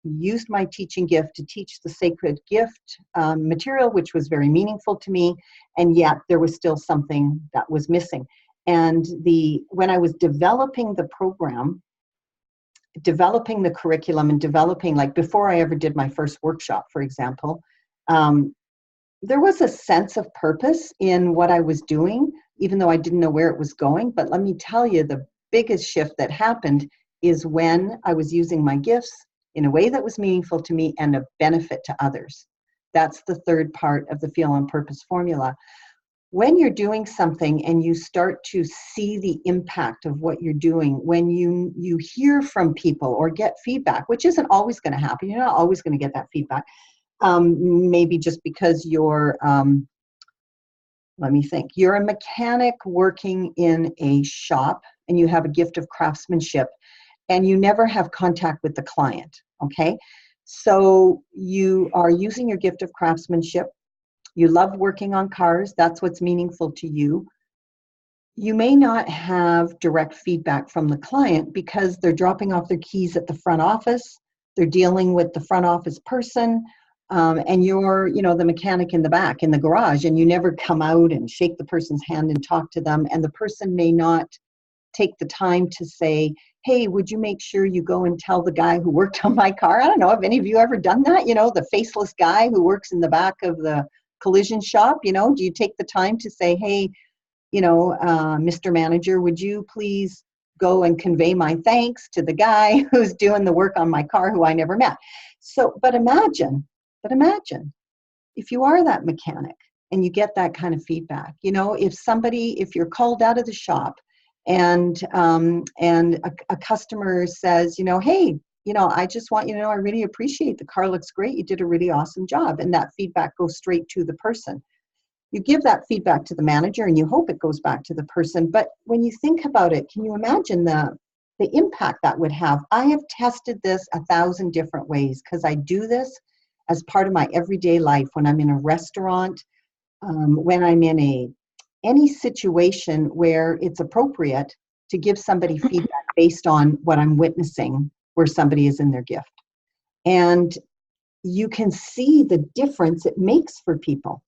used my teaching gift to teach the sacred gift material, which was very meaningful to me, and yet there was still something that was missing. And when I was developing the program, developing the curriculum, and developing, like before I ever did my first workshop, for example, there was a sense of purpose in what I was doing, even though I didn't know where it was going. But let me tell you, the biggest shift that happened is when I was using my gifts in a way that was meaningful to me and a benefit to others. That's the third part of the Feel on Purpose formula. When you're doing something and you start to see the impact of what you're doing, when you hear from people or get feedback, which isn't always going to happen, you're not always going to get that feedback. Maybe just because you're, let me think, you're a mechanic working in a shop and you have a gift of craftsmanship and you never have contact with the client, okay? So you are using your gift of craftsmanship. You love working on cars. That's what's meaningful to you. You may not have direct feedback from the client because they're dropping off their keys at the front office. They're dealing with the front office person. And you're, the mechanic in the back, in the garage, and you never come out and shake the person's hand and talk to them. And the person may not take the time to say, hey, would you make sure you go and tell the guy who worked on my car? I don't know, have any of you ever done that? The faceless guy who works in the back of the collision shop, do you take the time to say, hey, Mr. Manager, would you please go and convey my thanks to the guy who's doing the work on my car who I never met? So, but imagine, if you are that mechanic and you get that kind of feedback. You know, if you're called out of the shop and a customer says, you know, hey, you know, I just want you to know I really appreciate the car looks great. You did a really awesome job. And that feedback goes straight to the person. You give that feedback to the manager and you hope it goes back to the person. But when you think about it, can you imagine the impact that would have? I have tested this 1,000 different ways because I do this as part of my everyday life when I'm in a restaurant, when I'm in any situation where it's appropriate to give somebody feedback based on what I'm witnessing where somebody is in their gift. And you can see the difference it makes for people.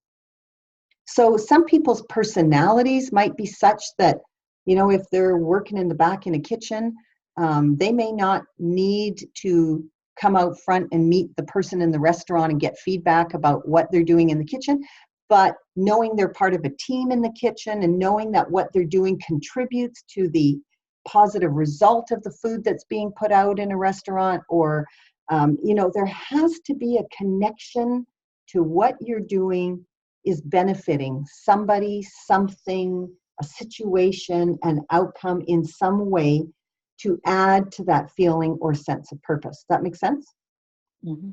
So some people's personalities might be such that, you know, if they're working in the back in a kitchen, they may not need to come out front and meet the person in the restaurant and get feedback about what they're doing in the kitchen. But knowing they're part of a team in the kitchen and knowing that what they're doing contributes to the positive result of the food that's being put out in a restaurant, or, you know, there has to be a connection to what you're doing is benefiting somebody, something, a situation, an outcome in some way to add to that feeling or sense of purpose. Does that make sense? Mm-hmm.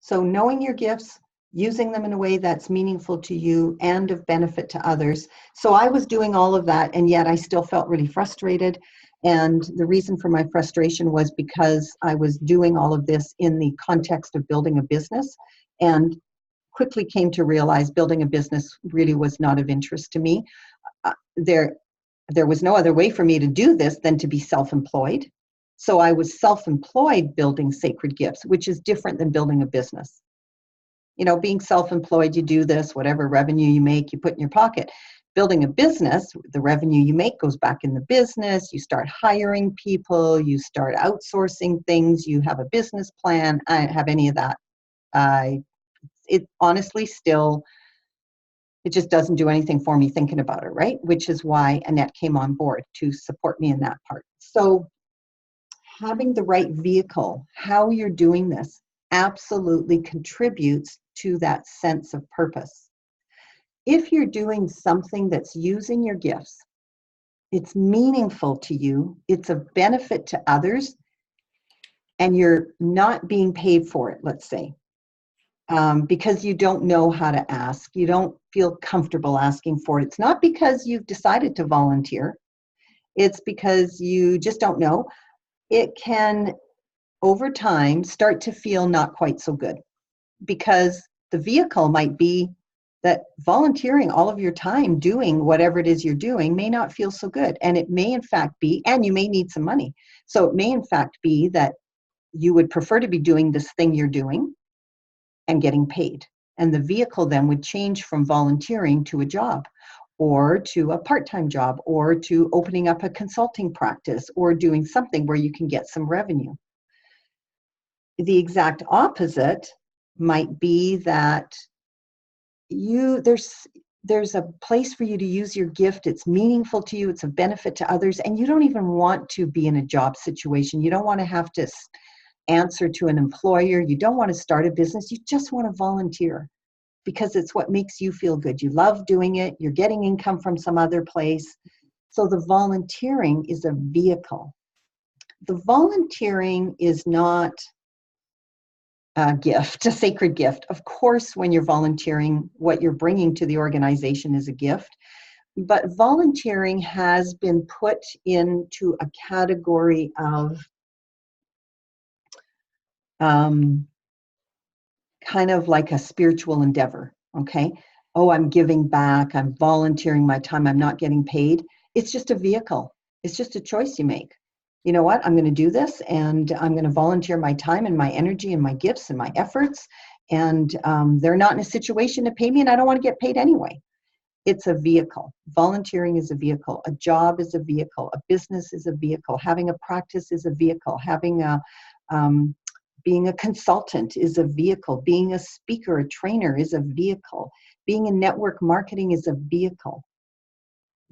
So knowing your gifts, using them in a way that's meaningful to you and of benefit to others. So I was doing all of that, and yet I still felt really frustrated. And the reason for my frustration was because I was doing all of this in the context of building a business, and quickly came to realize building a business really was not of interest to me. There was no other way for me to do this than to be self-employed. So I was self-employed building Sacred Gifts, which is different than building a business. You know, being self-employed, you do this, whatever revenue you make, you put in your pocket. Building a business, the revenue you make goes back in the business. You start hiring people, you start outsourcing things, you have a business plan. I don't have any of that. It honestly still, it just doesn't do anything for me thinking about it, right? Which is why Annette came on board to support me in that part. So having the right vehicle, how you're doing this, absolutely contributes to that sense of purpose. If you're doing something that's using your gifts, it's meaningful to you, it's of benefit to others, and you're not being paid for it, let's say, because you don't know how to ask, you don't feel comfortable asking for it. It's not because you've decided to volunteer, it's because you just don't know. It can, over time, start to feel not quite so good, because the vehicle might be that volunteering all of your time doing whatever it is you're doing may not feel so good. And it may in fact be, and you may need some money. So it may in fact be that you would prefer to be doing this thing you're doing and getting paid. And the vehicle then would change from volunteering to a job, or to a part-time job, or to opening up a consulting practice, or doing something where you can get some revenue. The exact opposite might be that there's a place for you to use your gift. It's meaningful to you. It's a benefit to others. And you don't even want to be in a job situation. You don't want to have to answer to an employer. You don't want to start a business. You just want to volunteer because it's what makes you feel good. You love doing it. You're getting income from some other place. So the volunteering is a vehicle. The volunteering is not a gift, a sacred gift. Of course, when you're volunteering, what you're bringing to the organization is a gift. But volunteering has been put into a category of kind of like a spiritual endeavor, okay? Oh, I'm giving back, I'm volunteering my time, I'm not getting paid. It's just a vehicle. It's just a choice you make. You know what, I'm going to do this, and I'm going to volunteer my time and my energy and my gifts and my efforts, and they're not in a situation to pay me, and I don't want to get paid anyway. It's a vehicle. Volunteering is a vehicle. A job is a vehicle. A business is a vehicle. Having a practice is a vehicle. Being a consultant is a vehicle. Being a speaker, a trainer is a vehicle. Being in network marketing is a vehicle.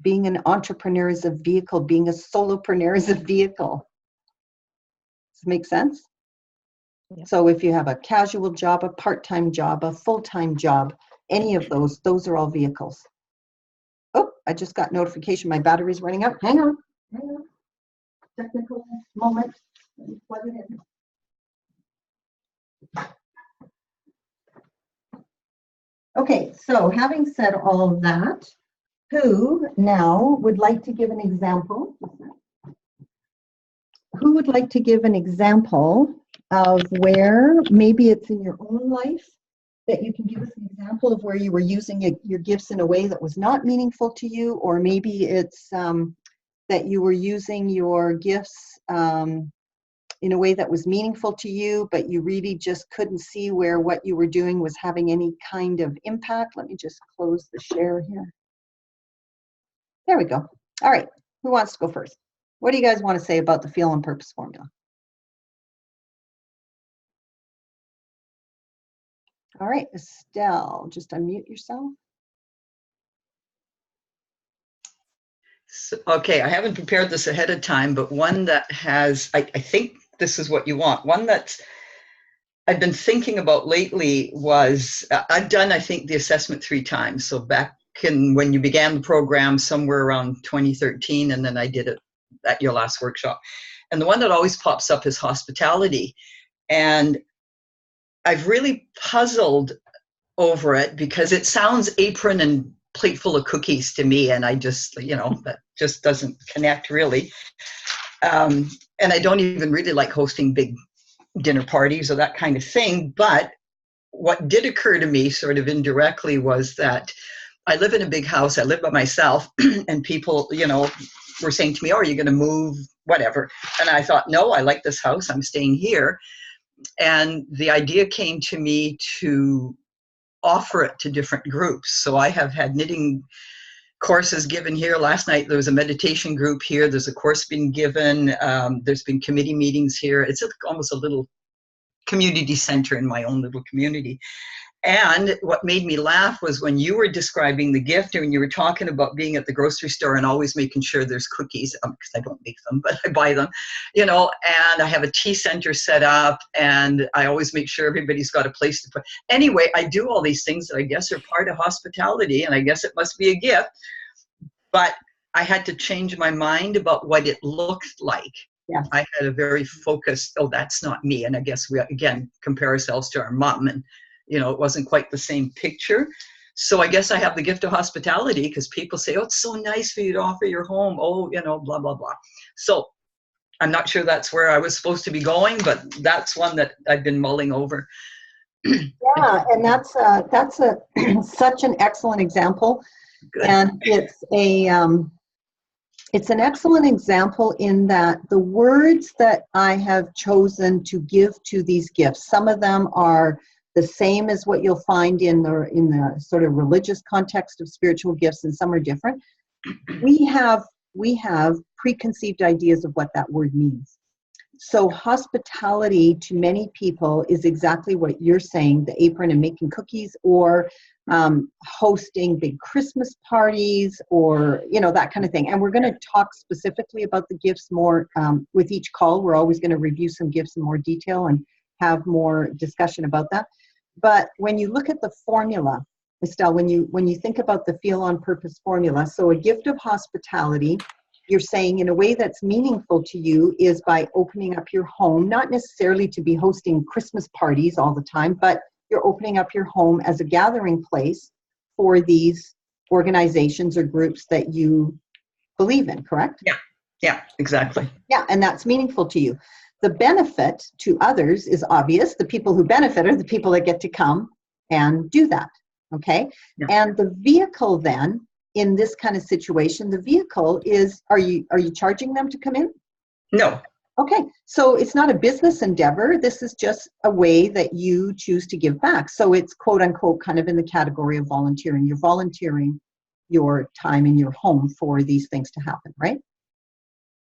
Being an entrepreneur is a vehicle. Being a solopreneur is a vehicle. Does it make sense? Yeah. So if you have a casual job, a part-time job, a full-time job, any of those are all vehicles. Oh, I just got notification my battery's running out. Hang on. Technical moment. Let me plug it in. Okay, so having said all of that, who now would like to give an example? Who would like to give an example of where maybe it's in your own life that you can give us an example of where you were using your gifts in a way that was not meaningful to you, or maybe it's that you were using your gifts in a way that was meaningful to you, but you really just couldn't see where what you were doing was having any kind of impact. Let me just close the share here. There we go. All right, who wants to go first? What do you guys want to say about the feel on purpose formula? All right, Estelle, just unmute yourself. So, okay, I haven't prepared this ahead of time, but one that has, I think this is what you want. One that I've been thinking about lately was, I've done, I think, the assessment 3 times. So back in when you began the program somewhere around 2013, and then I did it at your last workshop. And the one that always pops up is hospitality. And I've really puzzled over it because it sounds apron and plate full of cookies to me, and I just, that just doesn't connect really. And I don't even really like hosting big dinner parties or that kind of thing. But what did occur to me sort of indirectly was that I live in a big house, I live by myself, and people, were saying to me, oh, are you going to move, whatever. And I thought, no, I like this house, I'm staying here. And the idea came to me to offer it to different groups. So I have had knitting courses given here. Last night there was a meditation group here. There's a course being given. There's been committee meetings here. It's almost a little community center in my own little community. And what made me laugh was when you were describing the gift and when you were talking about being at the grocery store and always making sure there's cookies, because I don't make them, but I buy them, and I have a tea center set up and I always make sure everybody's got a place to put. Anyway, I do all these things that I guess are part of hospitality, and I guess it must be a gift, but I had to change my mind about what it looked like. Yeah. I had a very focused, oh, that's not me. And I guess we, again, compare ourselves to our mom, and it wasn't quite the same picture. So I guess I have the gift of hospitality because people say, oh, it's so nice for you to offer your home. Oh, blah, blah, blah. So I'm not sure that's where I was supposed to be going, but that's one that I've been mulling over. Yeah, and that's such an excellent example. Good. And it's an excellent example in that the words that I have chosen to give to these gifts, some of them are the same as what you'll find in the sort of religious context of spiritual gifts, and some are different. We have preconceived ideas of what that word means. So hospitality to many people is exactly what you're saying, the apron and making cookies, or hosting big Christmas parties, or that kind of thing. And we're going to talk specifically about the gifts more with each call. We're always going to review some gifts in more detail and have more discussion about that. But when you look at the formula, Estelle, when you think about the feel on purpose formula, so a gift of hospitality, you're saying in a way that's meaningful to you is by opening up your home, not necessarily to be hosting Christmas parties all the time, but you're opening up your home as a gathering place for these organizations or groups that you believe in, correct? Yeah, exactly. Yeah, and that's meaningful to you. The benefit to others is obvious. The people who benefit are the people that get to come and do that, okay? Yeah. And the vehicle then, in this kind of situation, the vehicle is, are you charging them to come in? No. Okay, so it's not a business endeavor. This is just a way that you choose to give back. So it's quote unquote kind of in the category of volunteering. You're volunteering your time in your home for these things to happen, right?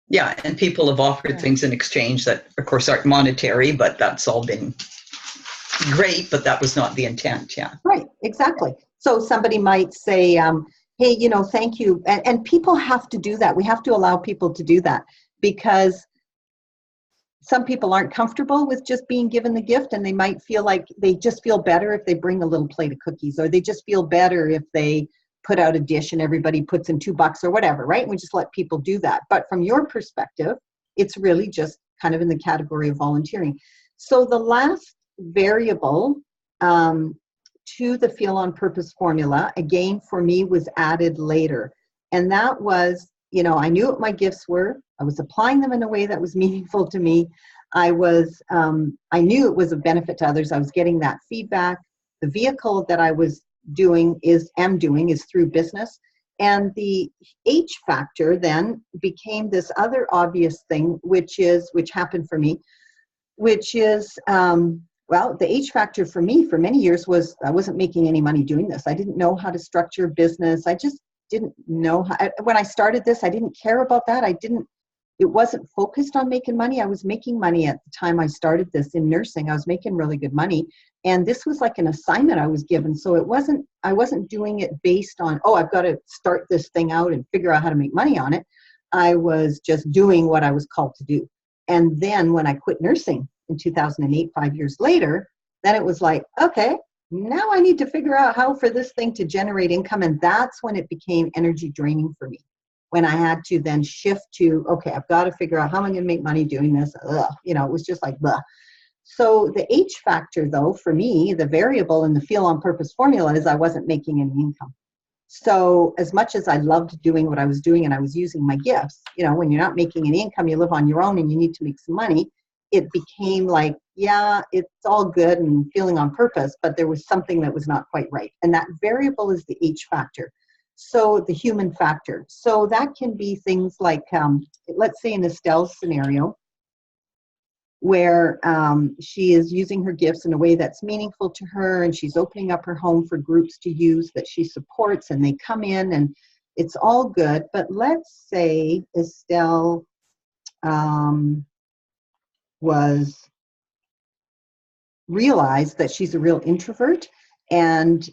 Yeah, and people have offered things in exchange that, of course, aren't monetary, but that's all been great, but that was not the intent, yeah. Right, exactly. So somebody might say, hey, thank you. And people have to do that. We have to allow people to do that, because some people aren't comfortable with just being given the gift, and they might feel like they just feel better if they bring a little plate of cookies, or they just feel better if they put out a dish and everybody puts in $2 or whatever, right? We just let people do that. But from your perspective, it's really just kind of in the category of volunteering. So the last variable to the Feel on Purpose formula, again, for me, was added later. And that was, you know, I knew what my gifts were. I was applying them in a way that was meaningful to me. I knew it was a benefit to others. I was getting that feedback. The vehicle that I was am doing is through business. And the H factor then became this other obvious thing, which happened for me, which is, well, the H factor for me for many years was I wasn't making any money doing this. I didn't know how to structure business. I just didn't know how. When I started this, I didn't care about that. It wasn't focused on making money. I was making money at the time I started this in nursing. I was making really good money. And this was like an assignment I was given. So I wasn't doing it based on, oh, I've got to start this thing out and figure out how to make money on it. I was just doing what I was called to do. And then when I quit nursing in 2008, 5 years later, then it was like, okay, now I need to figure out how for this thing to generate income. And that's when it became energy draining for me. When I had to then shift to, okay, I've got to figure out how am I going to make money doing this. You know, it was just like, blah. So the H factor, though, for me, the variable in the Feel on Purpose formula is I wasn't making any income. So as much as I loved doing what I was doing and I was using my gifts, you know, when you're not making any income, you live on your own and you need to make some money, it became like, yeah, it's all good and feeling on purpose, but there was something that was not quite right. And that variable is the H factor. So the human factor. So that can be things like, let's say in Estelle's scenario, where she is using her gifts in a way that's meaningful to her, and she's opening up her home for groups to use that she supports, and they come in and it's all good. But let's say Estelle realized that she's a real introvert and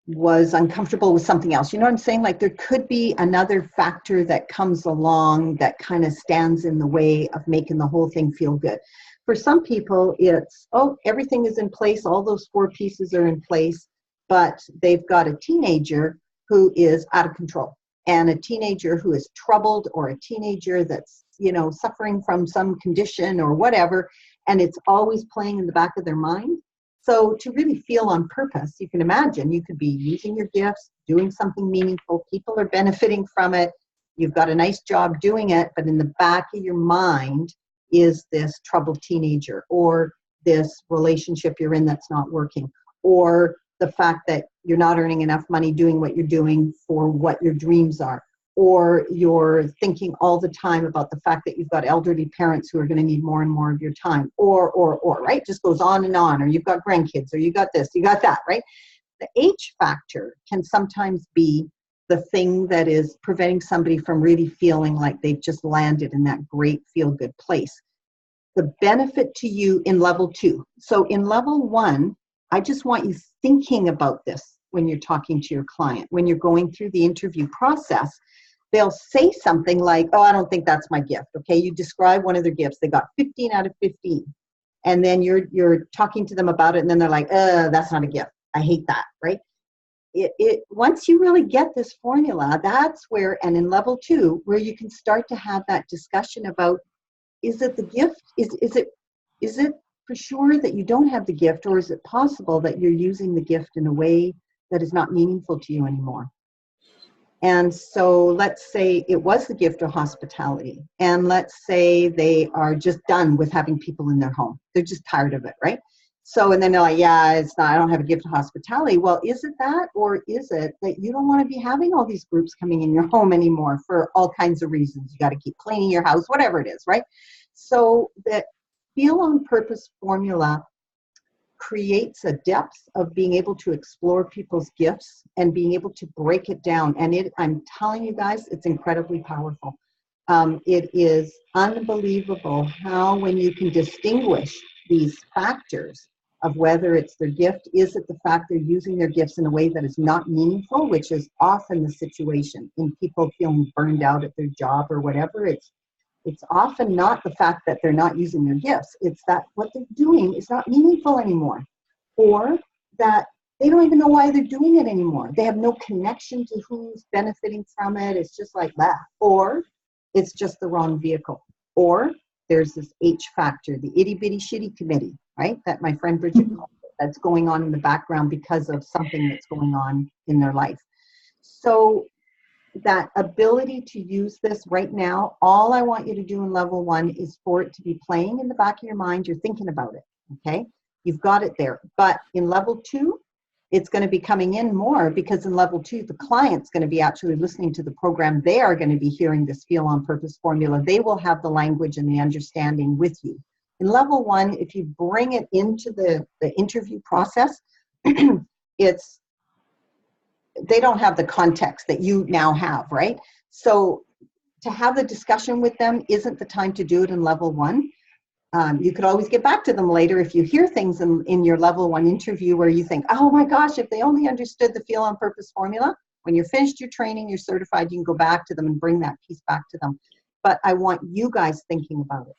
was uncomfortable with something else. You know what I'm saying? Like there could be another factor that comes along that kind of stands in the way of making the whole thing feel good. For some people, it's, oh, everything is in place. All those 4 pieces are in place, but they've got a teenager who is out of control, and a teenager who is troubled, or a teenager that's, you know, suffering from some condition or whatever, and it's always playing in the back of their mind. So to really feel on purpose, you can imagine you could be using your gifts, doing something meaningful. People are benefiting from it. You've got a nice job doing it, but in the back of your mind is this troubled teenager, or this relationship you're in that's not working, or the fact that you're not earning enough money doing what you're doing for what your dreams are, or you're thinking all the time about the fact that you've got elderly parents who are going to need more and more of your time, or, right? Just goes on, or you've got grandkids, or you got this, you got that, right? The H factor can sometimes be the thing that is preventing somebody from really feeling like they've just landed in that great feel-good place. The benefit to you in level 2. So in level 1, I just want you thinking about this when you're talking to your client, when you're going through the interview process. They'll say something like, oh, I don't think that's my gift. Okay, you describe one of their gifts. They got 15 out of 15. And then you're talking to them about it, and then they're like, that's not a gift. I hate that, right? Once you really get this formula, that's where, and in level 2, where you can start to have that discussion about, is it the gift? Is it for sure that you don't have the gift, or is it possible that you're using the gift in a way that is not meaningful to you anymore? And so let's say it was the gift of hospitality, and let's say they are just done with having people in their home. They're just tired of it, right? So, and then they're like, yeah, it's not, I don't have a gift of hospitality. Well, is it that, or is it that you don't want to be having all these groups coming in your home anymore for all kinds of reasons? You got to keep cleaning your house, whatever it is, right? So that Feel on Purpose formula creates a depth of being able to explore people's gifts and being able to break it down. And I'm telling you guys, it's incredibly powerful. It is unbelievable how, when you can distinguish these factors of whether it's their gift, is it the fact they're using their gifts in a way that is not meaningful, which is often the situation in people feeling burned out at their job or whatever. It's often not the fact that they're not using their gifts. It's that what they're doing is not meaningful anymore, or that they don't even know why they're doing it anymore. They have no connection to who's benefiting from it. It's just like that. Or it's just the wrong vehicle. Or there's this H factor, the itty bitty shitty committee, right? That my friend Bridget called it, that's going on in the background because of something that's going on in their life. So that ability to use this right now, all I want you to do in level 1 is for it to be playing in the back of your mind. You're thinking about it, okay? You've got it there. But in level 2, it's going to be coming in more, because in level 2, the client's going to be actually listening to the program. They are going to be hearing this Feel on Purpose formula. They will have the language and the understanding with you. In level 1, if you bring it into the interview process, it's, they don't have the context that you now have, right? So to have the discussion with them isn't the time to do it in level 1. You could always get back to them later if you hear things in your level 1 interview where you think, oh my gosh, if they only understood the Feel on Purpose formula. When you're finished your training, you're certified, you can go back to them and bring that piece back to them. But I want you guys thinking about it.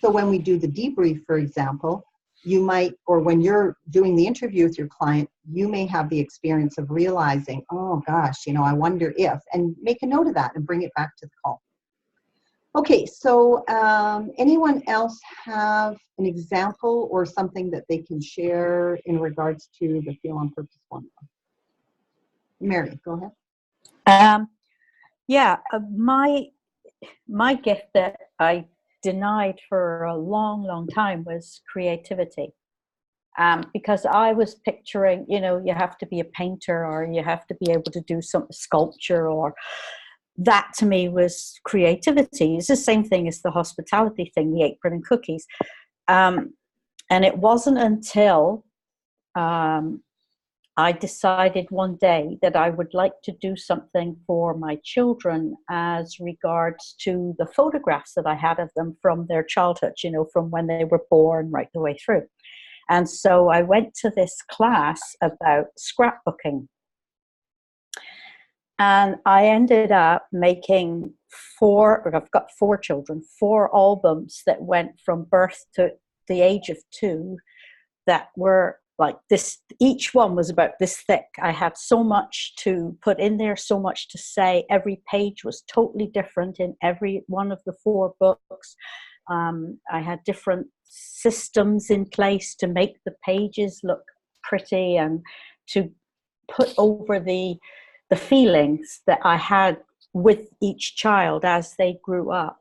So when we do the debrief, for example, you might, or when you're doing the interview with your client, you may have the experience of realizing, oh gosh, you know, I wonder if, and make a note of that and bring it back to the call. Okay, so anyone else have an example or something that they can share in regards to the Feel on Purpose formula? Mary, go ahead. Yeah, my gift that I denied for a long, long time was creativity. Because I was picturing, you know, you have to be a painter or you have to be able to do some sculpture, or that to me was creativity. It's the same thing as the hospitality thing, the apron and cookies. And it wasn't until I decided one day that I would like to do something for my children as regards to the photographs that I had of them from their childhood, you know, from when they were born right the way through. And so I went to this class about scrapbooking. And I ended up making I've got 4 children, 4 albums that went from birth to the age of 2 that were like this. Each one was about this thick. I had so much to put in there, so much to say. Every page was totally different in every one of the 4 books. I had different systems in place to make the pages look pretty and to put over the feelings that I had with each child as they grew up.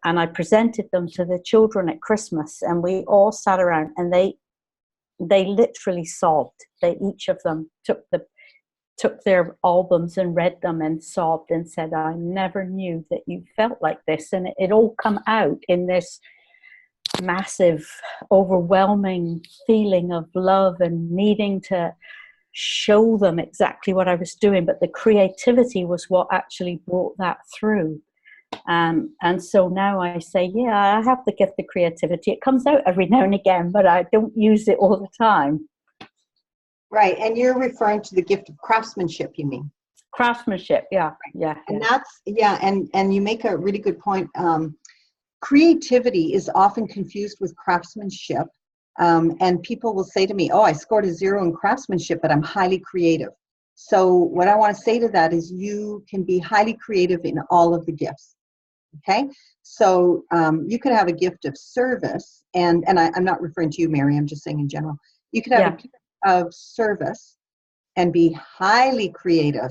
And I presented them to the children at Christmas, and we all sat around, and they literally sobbed. Each of them took their albums and read them and sobbed and said, I never knew that you felt like this. And it all come out in this massive, overwhelming feeling of love and needing to show them exactly what I was doing. But the creativity was what actually brought that through. And so now I say, yeah, I have the gift of creativity. It comes out every now and again, but I don't use it all the time. Right, and you're referring to the gift of craftsmanship, you mean? Craftsmanship, yeah. And that's, yeah, and you make a really good point. Creativity is often confused with craftsmanship. And people will say to me, oh, I scored a 0 in craftsmanship, but I'm highly creative. So what I want to say to that is you can be highly creative in all of the gifts. Okay, so you could have a gift of service, and I'm not referring to you, Mary, I'm just saying in general. You could have a gift of service and be highly creative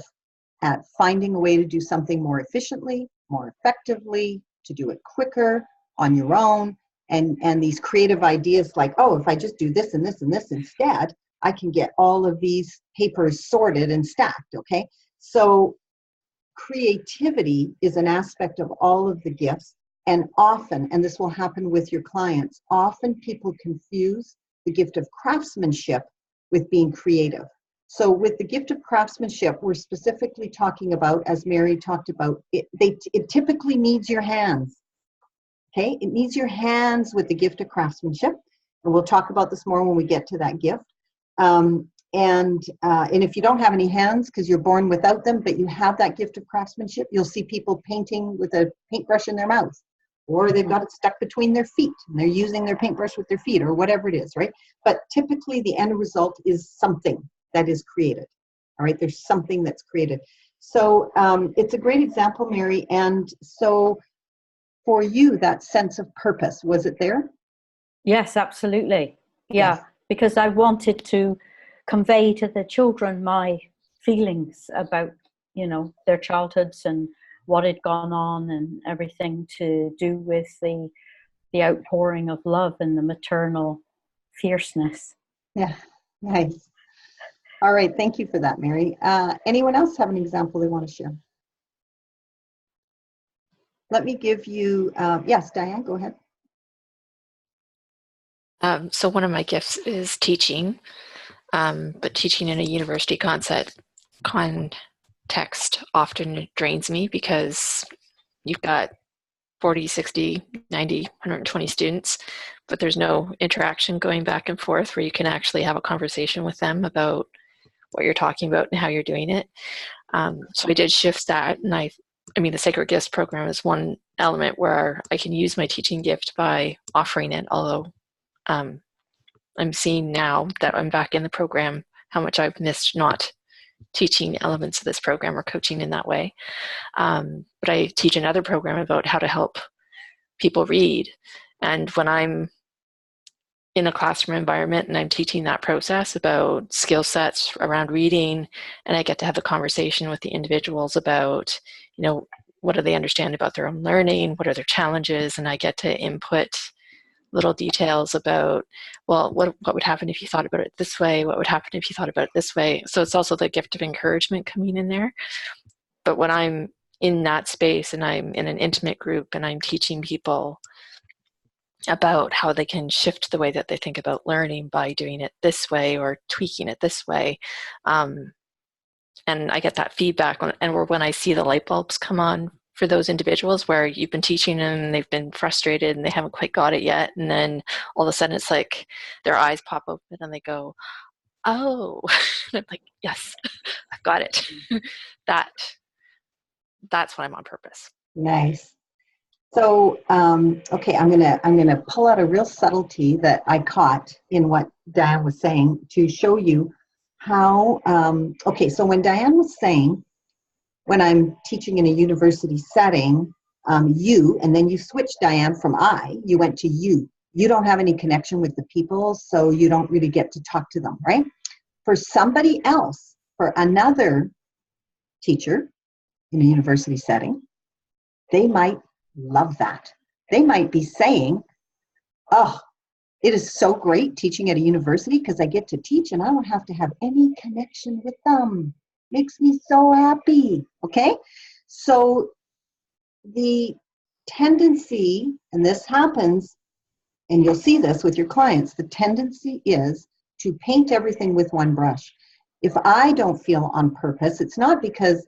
at finding a way to do something more efficiently, more effectively, to do it quicker on your own, and these creative ideas like, oh, if I just do this and this and this instead, I can get all of these papers sorted and stacked, okay? So creativity is an aspect of all of the gifts, and often, and this will happen with your clients, often people confuse the gift of craftsmanship with being creative. So with the gift of craftsmanship, we're specifically talking about, as Mary talked about, it typically needs your hands, okay? It needs your hands with the gift of craftsmanship, and we'll talk about this more when we get to that gift. And if you don't have any hands because you're born without them, but you have that gift of craftsmanship, you'll see people painting with a paintbrush in their mouth, or they've got it stuck between their feet and they're using their paintbrush with their feet or whatever it is, right? But typically the end result is something that is created, all right? There's something that's created. So it's a great example, Mary. And so for you, that sense of purpose, was it there? Yes, absolutely. Yeah, Yes. because I wanted to convey to the children my feelings about, you know, their childhoods and what had gone on and everything to do with the outpouring of love and the maternal fierceness. Yeah, nice. All right, thank you for that, Mary. Anyone else have an example they want to share? Let me give you, yes, Diane, go ahead. So one of my gifts is teaching, but teaching in a university context often drains me because you've got 40, 60, 90, 120 students, but there's no interaction going back and forth where you can actually have a conversation with them about what you're talking about and how you're doing it. So I did shift that, and I mean, the Sacred Gifts program is one element where I can use my teaching gift by offering it, although I'm seeing now that I'm back in the program how much I've missed not teaching elements of this program or coaching in that way. But I teach another program about how to help people read. And when I'm in a classroom environment and I'm teaching that process about skill sets around reading, and I get to have a conversation with the individuals about, you know, what do they understand about their own learning? What are their challenges? And I get to input little details about, well, what would happen if you thought about it this way? What would happen if you thought about it this way? So it's also the gift of encouragement coming in there. But when I'm in that space and I'm in an intimate group and I'm teaching people about how they can shift the way that they think about learning by doing it this way or tweaking it this way, and I get that feedback, or when I see the light bulbs come on for those individuals where you've been teaching them and they've been frustrated and they haven't quite got it yet, and then all of a sudden it's like their eyes pop open and they go, oh, and I'm like, yes, I've got it. That's when I'm on purpose. Nice. So, okay, I'm gonna pull out a real subtlety that I caught in what Diane was saying to show you how, okay, so when Diane was saying, when I'm teaching in a university setting, you, and then you switched, Diane, from I, you went to you. You don't have any connection with the people, so you don't really get to talk to them, right? For somebody else, for another teacher in a university setting, they might love that. They might be saying, oh, it is so great teaching at a university because I get to teach and I don't have to have any connection with them. Makes me so happy, okay? So the tendency, and this happens, and you'll see this with your clients, the tendency is to paint everything with one brush. If I don't feel on purpose, it's not because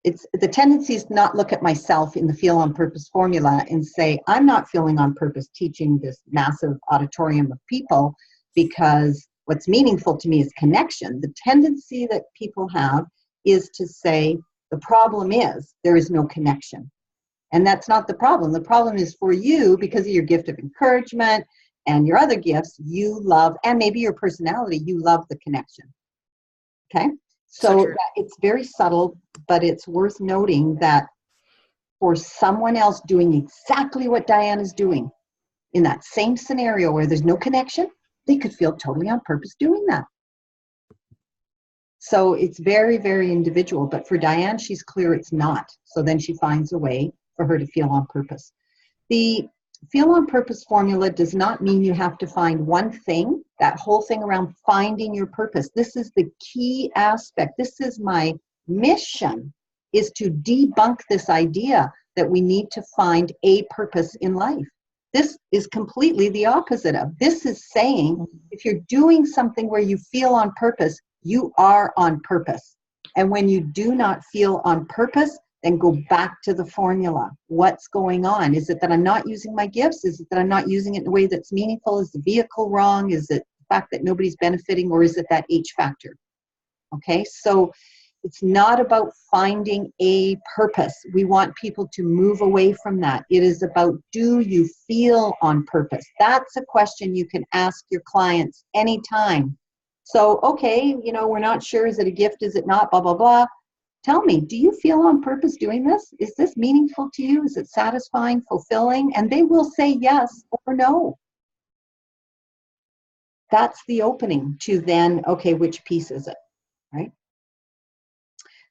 the tendency is to not look at myself in the feel on purpose formula and say, I'm not feeling on purpose teaching this massive auditorium of people because what's meaningful to me is connection. The tendency that people have is to say, the problem is there is no connection. And that's not the problem. The problem is for you, because of your gift of encouragement and your other gifts, you love, and maybe your personality, you love the connection. Okay? So it's very subtle, but it's worth noting that for someone else doing exactly what Diane is doing in that same scenario where there's no connection, they could feel totally on purpose doing that. So it's very, very individual. But for Diane, she's clear it's not. So then she finds a way for her to feel on purpose. The feel on purpose formula does not mean you have to find one thing, that whole thing around finding your purpose. This is the key aspect. This is my mission, is to debunk this idea that we need to find a purpose in life. This is completely the opposite of. This is saying if you're doing something where you feel on purpose, you are on purpose. And when you do not feel on purpose, then go back to the formula. What's going on? Is it that I'm not using my gifts? Is it that I'm not using it in a way that's meaningful? Is the vehicle wrong? Is it the fact that nobody's benefiting? Or is it that H factor? Okay, so It's not about finding a purpose. We want people to move away from that. It is about, do you feel on purpose? That's a question you can ask your clients anytime. So, okay, you know, we're not sure, is it a gift, is it not, blah, blah, blah. Tell me, do you feel on purpose doing this? Is this meaningful to you? Is it satisfying, fulfilling? And they will say yes or no. That's the opening to then, okay, which piece is it, right?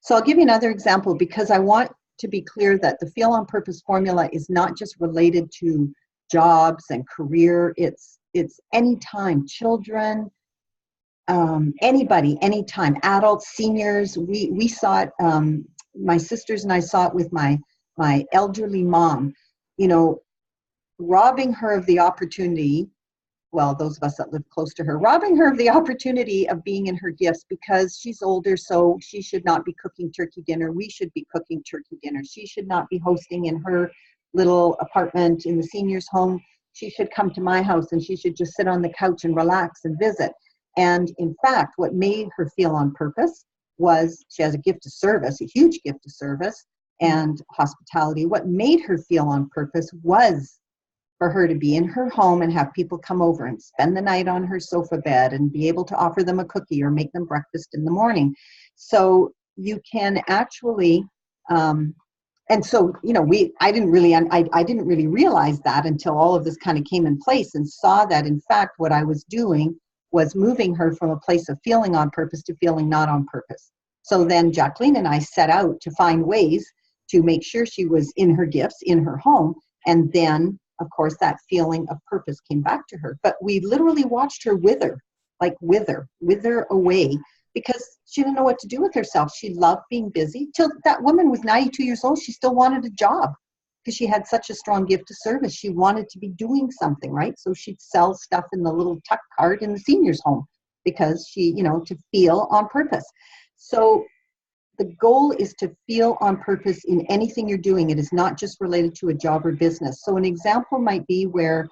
So I'll give you another example, because I want to be clear that the Feel on Purpose formula is not just related to jobs and career. It's anytime, children, anybody, anytime, adults, seniors. We saw it, my sisters and I saw it with my elderly mom, you know, robbing her of the opportunity, well, those of us that live close to her, robbing her of the opportunity of being in her gifts because she's older, so she should not be cooking turkey dinner. We should be cooking turkey dinner. She should not be hosting in her little apartment in the senior's home. She should come to my house and she should just sit on the couch and relax and visit. And in fact, what made her feel on purpose was she has a gift of service, a huge gift of service and hospitality. What made her feel on purpose was for her to be in her home and have people come over and spend the night on her sofa bed and be able to offer them a cookie or make them breakfast in the morning. So you can actually, and so, you know, I didn't really realize that until all of this kind of came in place, and saw that in fact what I was doing was moving her from a place of feeling on purpose to feeling not on purpose. So then Jacqueline and I set out to find ways to make sure she was in her gifts, in her home, and then of course, that feeling of purpose came back to her. But we literally watched her wither away, because she didn't know what to do with herself. She loved being busy. Till that woman was 92 years old, she still wanted a job because she had such a strong gift of service. She wanted to be doing something, right? So she'd sell stuff in the little tuck cart in the senior's home because she, you know, to feel on purpose. So the goal is to feel on purpose in anything you're doing. It is not just related to a job or business. So an example might be where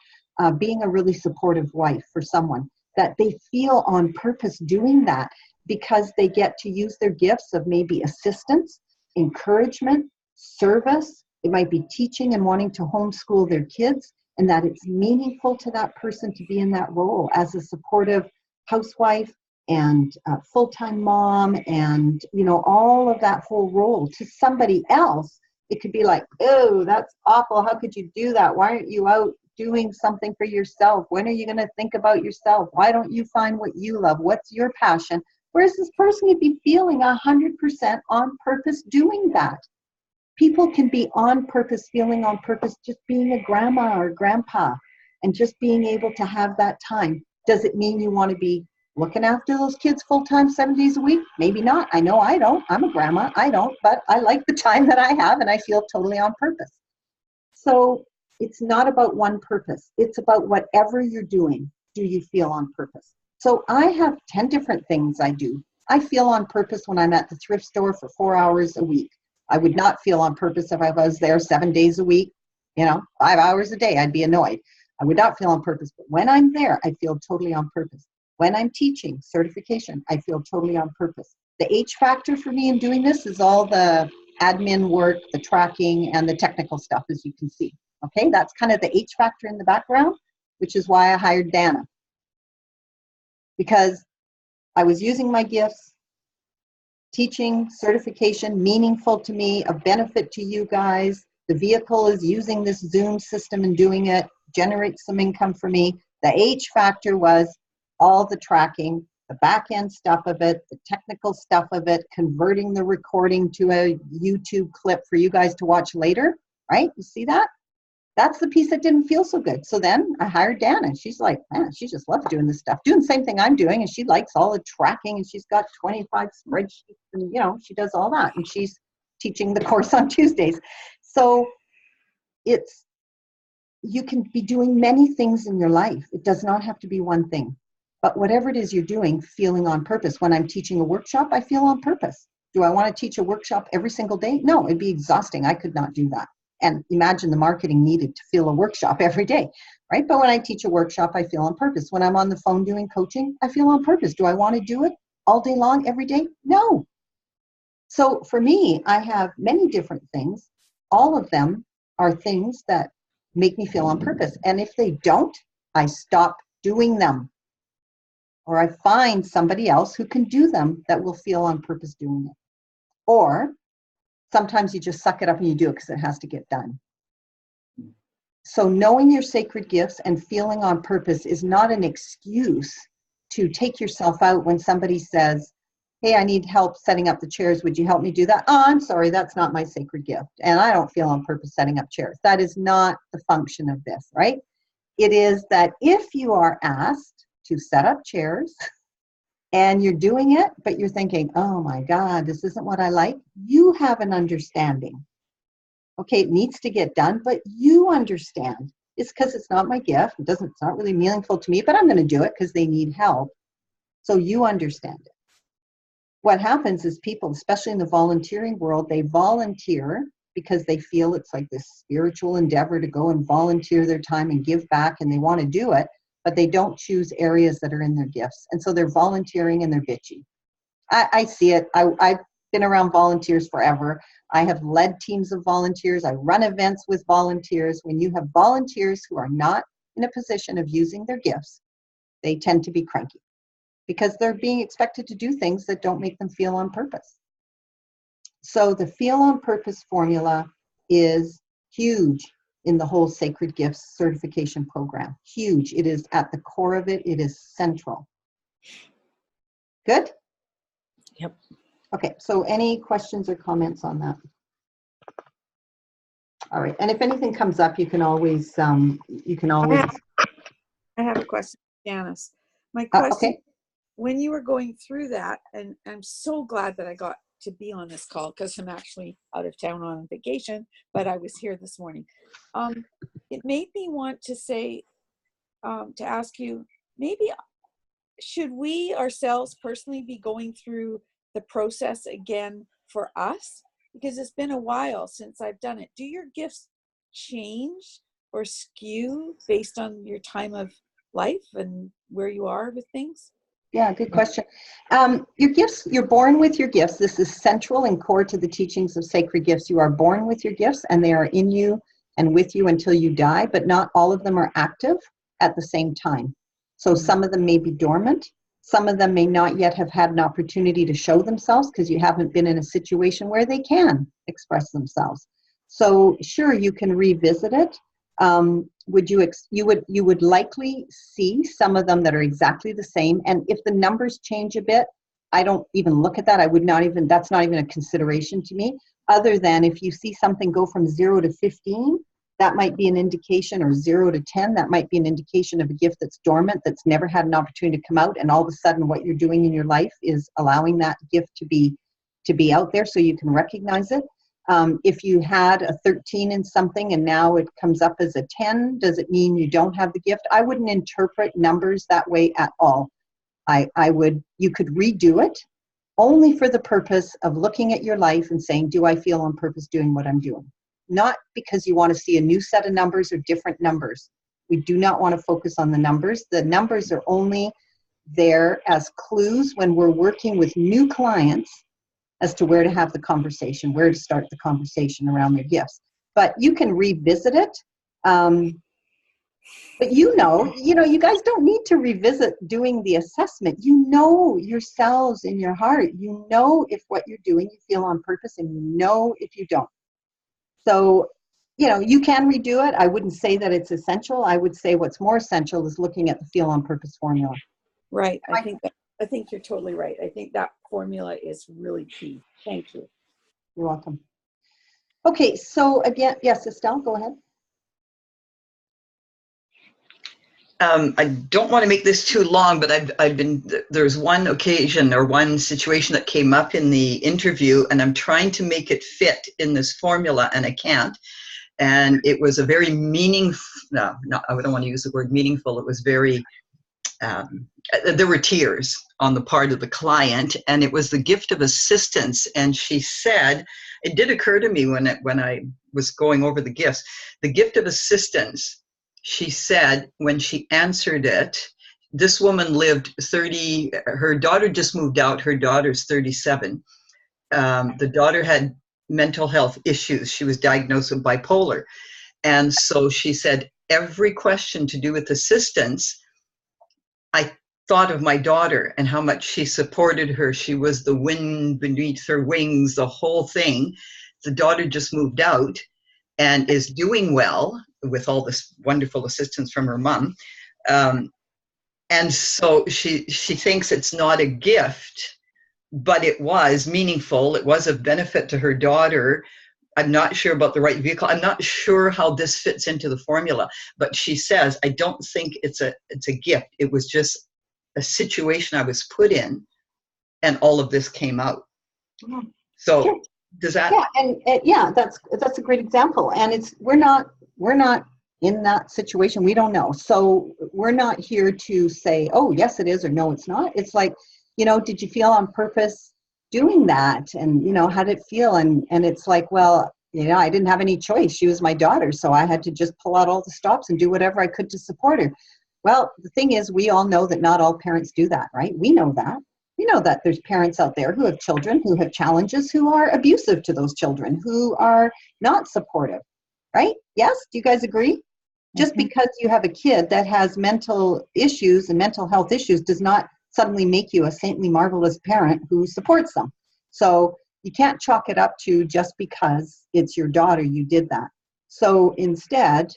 being a really supportive wife for someone, that they feel on purpose doing that because they get to use their gifts of maybe assistance, encouragement, service. It might be teaching and wanting to homeschool their kids, and that it's meaningful to that person to be in that role as a supportive housewife and full-time mom, and you know, all of that whole role. To somebody else, it could be like, oh, that's awful, how could you do that? Why aren't you out doing something for yourself? When are you going to think about yourself? Why don't you find what you love? What's your passion? Whereas this person could be feeling 100% on purpose doing that. People can be on purpose, feeling on purpose, just being a grandma or grandpa and just being able to have that time. Does it mean you want to be looking after those kids full-time 7 days a week? Maybe not. I know I don't. I'm a grandma. I don't. But I like the time that I have, and I feel totally on purpose. So it's not about one purpose. It's about whatever you're doing. Do you feel on purpose? So I have 10 different things I do. I feel on purpose when I'm at the thrift store for 4 hours a week. I would not feel on purpose if I was there 7 days a week, 5 hours a day. I'd be annoyed. I would not feel on purpose. But when I'm there, I feel totally on purpose. When I'm teaching certification, I feel totally on purpose. The H factor for me in doing this is all the admin work, the tracking, and the technical stuff, as you can see. Okay, that's kind of the H factor in the background, which is why I hired Dana. Because I was using my gifts, teaching, certification, meaningful to me, of benefit to you guys. The vehicle is using this Zoom system and doing it, generates some income for me. The H factor was all the tracking, the back end stuff of it, the technical stuff of it, converting the recording to a YouTube clip for you guys to watch later, right? You see that? That's the piece that didn't feel so good. So then I hired Dana. She's like, man, she just loves doing this stuff, doing the same thing I'm doing, and she likes all the tracking, and she's got 25 spreadsheets, and she does all that, and she's teaching the course on Tuesdays. So you can be doing many things in your life. It does not have to be one thing. But whatever it is you're doing, feeling on purpose. When I'm teaching a workshop, I feel on purpose. Do I want to teach a workshop every single day? No, it'd be exhausting. I could not do that. And imagine the marketing needed to feel a workshop every day, right? But when I teach a workshop, I feel on purpose. When I'm on the phone doing coaching, I feel on purpose. Do I want to do it all day long, every day? No. So for me, I have many different things. All of them are things that make me feel on purpose. And if they don't, I stop doing them. Or I find somebody else who can do them that will feel on purpose doing it. Or sometimes you just suck it up and you do it because it has to get done. So knowing your sacred gifts and feeling on purpose is not an excuse to take yourself out when somebody says, hey, I need help setting up the chairs. Would you help me do that? Oh, I'm sorry, that's not my sacred gift. And I don't feel on purpose setting up chairs. That is not the function of this, right? It is that if you are asked to set up chairs and you're doing it, but you're thinking, oh my God, this isn't what I like, you have an understanding. Okay, it needs to get done, but you understand. It's because it's not my gift. It's not really meaningful to me, but I'm going to do it because they need help. So you understand it. What happens is people, especially in the volunteering world, they volunteer because they feel it's like this spiritual endeavor to go and volunteer their time and give back, and they want to do it, but they don't choose areas that are in their gifts. And so they're volunteering and they're bitchy. I see it. I've been around volunteers forever. I have led teams of volunteers. I run events with volunteers. When you have volunteers who are not in a position of using their gifts, they tend to be cranky because they're being expected to do things that don't make them feel on purpose. So the feel on purpose formula is huge in the whole Sacred Gifts certification program. Huge. It is at the core of it. It is central. Good? Yep. Okay, so any questions or comments on that? All right, and if anything comes up, you can always, I have a question, Janice. My question, okay. when you were going through that, and I'm so glad that I got to be on this call because I'm actually out of town on vacation, but I was here this morning. It made me want to say, to ask you, maybe should we ourselves personally be going through the process again for us? Because it's been a while since I've done it. Do your gifts change or skew based on your time of life and where you are with things? Yeah, good question. Your gifts, you're born with your gifts. This is central and core to the teachings of sacred gifts. You are born with your gifts and they are in you and with you until you die, but not all of them are active at the same time. So some of them may be dormant. Some of them may not yet have had an opportunity to show themselves because you haven't been in a situation where they can express themselves. So sure, you can revisit it. You would likely see some of them that are exactly the same. And if the numbers change a bit, I don't even look at that. That's not even a consideration to me, other than if you see something go from 0 to 15, that might be an indication, or 0 to 10, that might be an indication of a gift that's dormant, that's never had an opportunity to come out. And all of a sudden what you're doing in your life is allowing that gift to be out there so you can recognize it. If you had a 13 in something and now it comes up as a 10, does it mean you don't have the gift? I wouldn't interpret numbers that way at all. You could redo it only for the purpose of looking at your life and saying, do I feel on purpose doing what I'm doing? Not because you want to see a new set of numbers or different numbers. We do not want to focus on the numbers. The numbers are only there as clues when we're working with new clients as to where to have the conversation, where to start the conversation around their gifts. But you can revisit it. But you guys don't need to revisit doing the assessment. You know yourselves in your heart. You know if what you're doing you feel on purpose, and you know if you don't. So, you can redo it. I wouldn't say that it's essential. I would say what's more essential is looking at the feel on purpose formula. Right. I think you're totally right. I think that formula is really key. Thank you. You're welcome. Okay, so again, yes, Estelle, go ahead. I don't want to make this too long, but there's one occasion or one situation that came up in the interview, and I'm trying to make it fit in this formula, and I can't. And it was a very meaningful, I don't want to use the word meaningful, it was very, there were tears on the part of the client, and it was the gift of assistance. And she said, it did occur to me when I was going over the gifts, the gift of assistance. She said when she answered it, this woman lived her daughter just moved out, her daughter's 37. the daughter had mental health issues. She was diagnosed with bipolar. And so she said, every question to do with assistance, I thought of my daughter and how much she supported her. She was the wind beneath her wings, the whole thing. The daughter just moved out and is doing well with all this wonderful assistance from her mom. And so she thinks it's not a gift, but it was meaningful. It was of benefit to her daughter. I'm not sure about the right vehicle. I'm not sure how this fits into the formula, but she says, I don't think it's a gift. It was just a situation I was put in, and all of this came out. Yeah. So does that? Yeah, and yeah, that's a great example. And we're not in that situation. We don't know. So we're not here to say, oh, yes, it is, or no, it's not. It's like, did you feel on purpose doing that? And, how did it feel? And it's like, well, I didn't have any choice. She was my daughter. So I had to just pull out all the stops and do whatever I could to support her. Well, the thing is, we all know that not all parents do that, right? We know that. We know that there's parents out there who have children, who have challenges, who are abusive to those children, who are not supportive, right? Yes? Do you guys agree? Just because you have a kid that has mental issues and mental health issues does not suddenly make you a saintly, marvelous parent who supports them. So you can't chalk it up to just because it's your daughter you did that. So instead,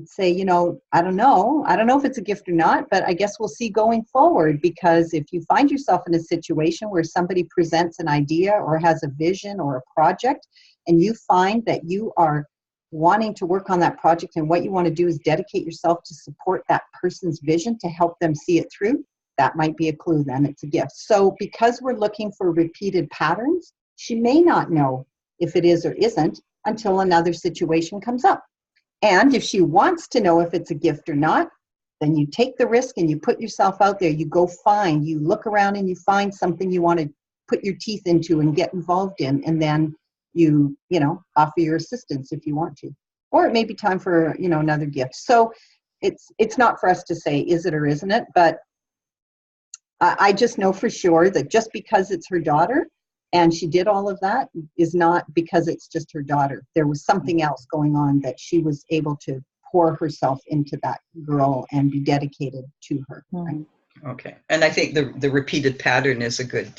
say, I don't know if it's a gift or not, but I guess we'll see going forward, because if you find yourself in a situation where somebody presents an idea or has a vision or a project, and you find that you are wanting to work on that project and what you want to do is dedicate yourself to support that person's vision to help them see it through, that might be a clue then it's a gift. So because we're looking for repeated patterns, she may not know if it is or isn't until another situation comes up. And if she wants to know if it's a gift or not, then you take the risk and you put yourself out there. You you look around and you find something you want to put your teeth into and get involved in, and then you offer your assistance if you want to. Or it may be time for, another gift. So it's not for us to say, is it or isn't it? But I just know for sure that just because it's her daughter and she did all of that is not because it's just her daughter. There was something else going on that she was able to pour herself into that girl and be dedicated to her. Right? Okay. And I think the repeated pattern is a good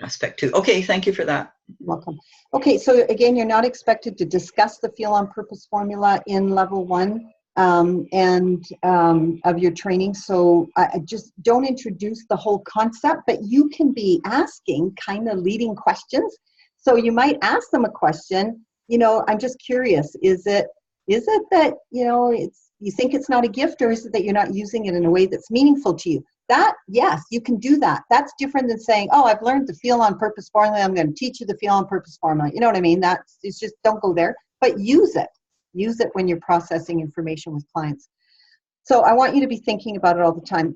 aspect too. Okay. Thank you for that. Welcome. Okay. So again, you're not expected to discuss the Feel on Purpose formula in level 1 of your training. So I just don't introduce the whole concept, but you can be asking kind of leading questions. So you might ask them a question, I'm just curious, is it that, you think it's not a gift, or is it that you're not using it in a way that's meaningful to you? That, yes, you can do that. That's different than saying, oh, I've learned the Feel on Purpose formula. I'm going to teach you the Feel on Purpose formula. You know what I mean? It's just, don't go there, but use it. Use it when you're processing information with clients. So I want you to be thinking about it all the time.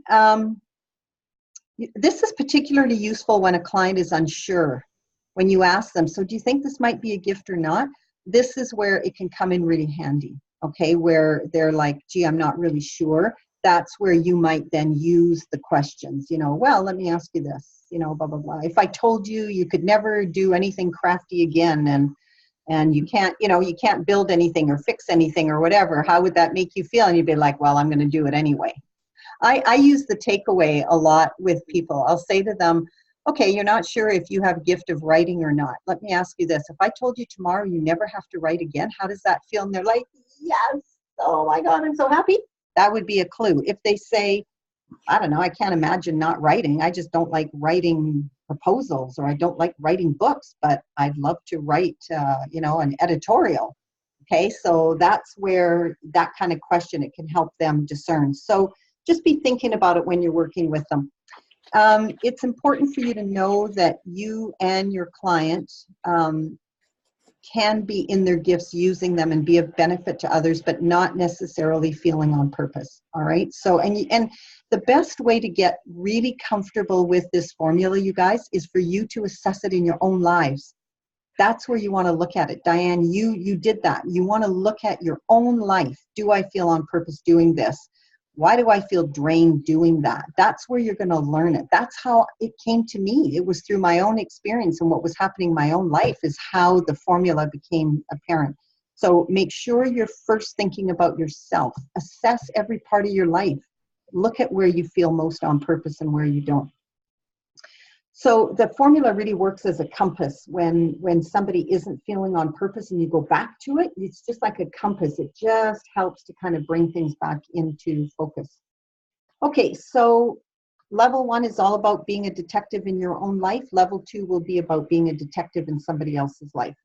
This is particularly useful when a client is unsure. When you ask them, so do you think this might be a gift or not? This is where it can come in really handy, okay? Where they're like, gee, I'm not really sure. That's where you might then use the questions, well, let me ask you this, blah, blah, blah. If I told you you could never do anything crafty again, and you can't build anything or fix anything or whatever, how would that make you feel? And you'd be like, well, I'm going to do it anyway. I use the takeaway a lot with people. I'll say to them, okay, you're not sure if you have a gift of writing or not. Let me ask you this. If I told you tomorrow you never have to write again, how does that feel? And they're like, yes, oh my God, I'm so happy. That would be a clue. If they say, I don't know, I can't imagine not writing. I just don't like writing proposals, or I don't like writing books, but I'd love to write, an editorial. Okay, so that's where that kind of question, it can help them discern. So just be thinking about it when you're working with them. It's important for you to know that you and your client can be in their gifts, using them and be of benefit to others, but not necessarily feeling on purpose. All right. So, and the best way to get really comfortable with this formula, you guys, is for you to assess it in your own lives. That's where you want to look at it. Diane, you did that. You want to look at your own life. Do I feel on purpose doing this? Why do I feel drained doing that? That's where you're going to learn it. That's how it came to me. It was through my own experience and what was happening in my own life is how the formula became apparent. So make sure you're first thinking about yourself. Assess every part of your life. Look at where you feel most on purpose and where you don't. So the formula really works as a compass when somebody isn't feeling on purpose and you go back to it. It's just like a compass. It just helps to kind of bring things back into focus. Okay, so level 1 is all about being a detective in your own life. Level 2 will be about being a detective in somebody else's life.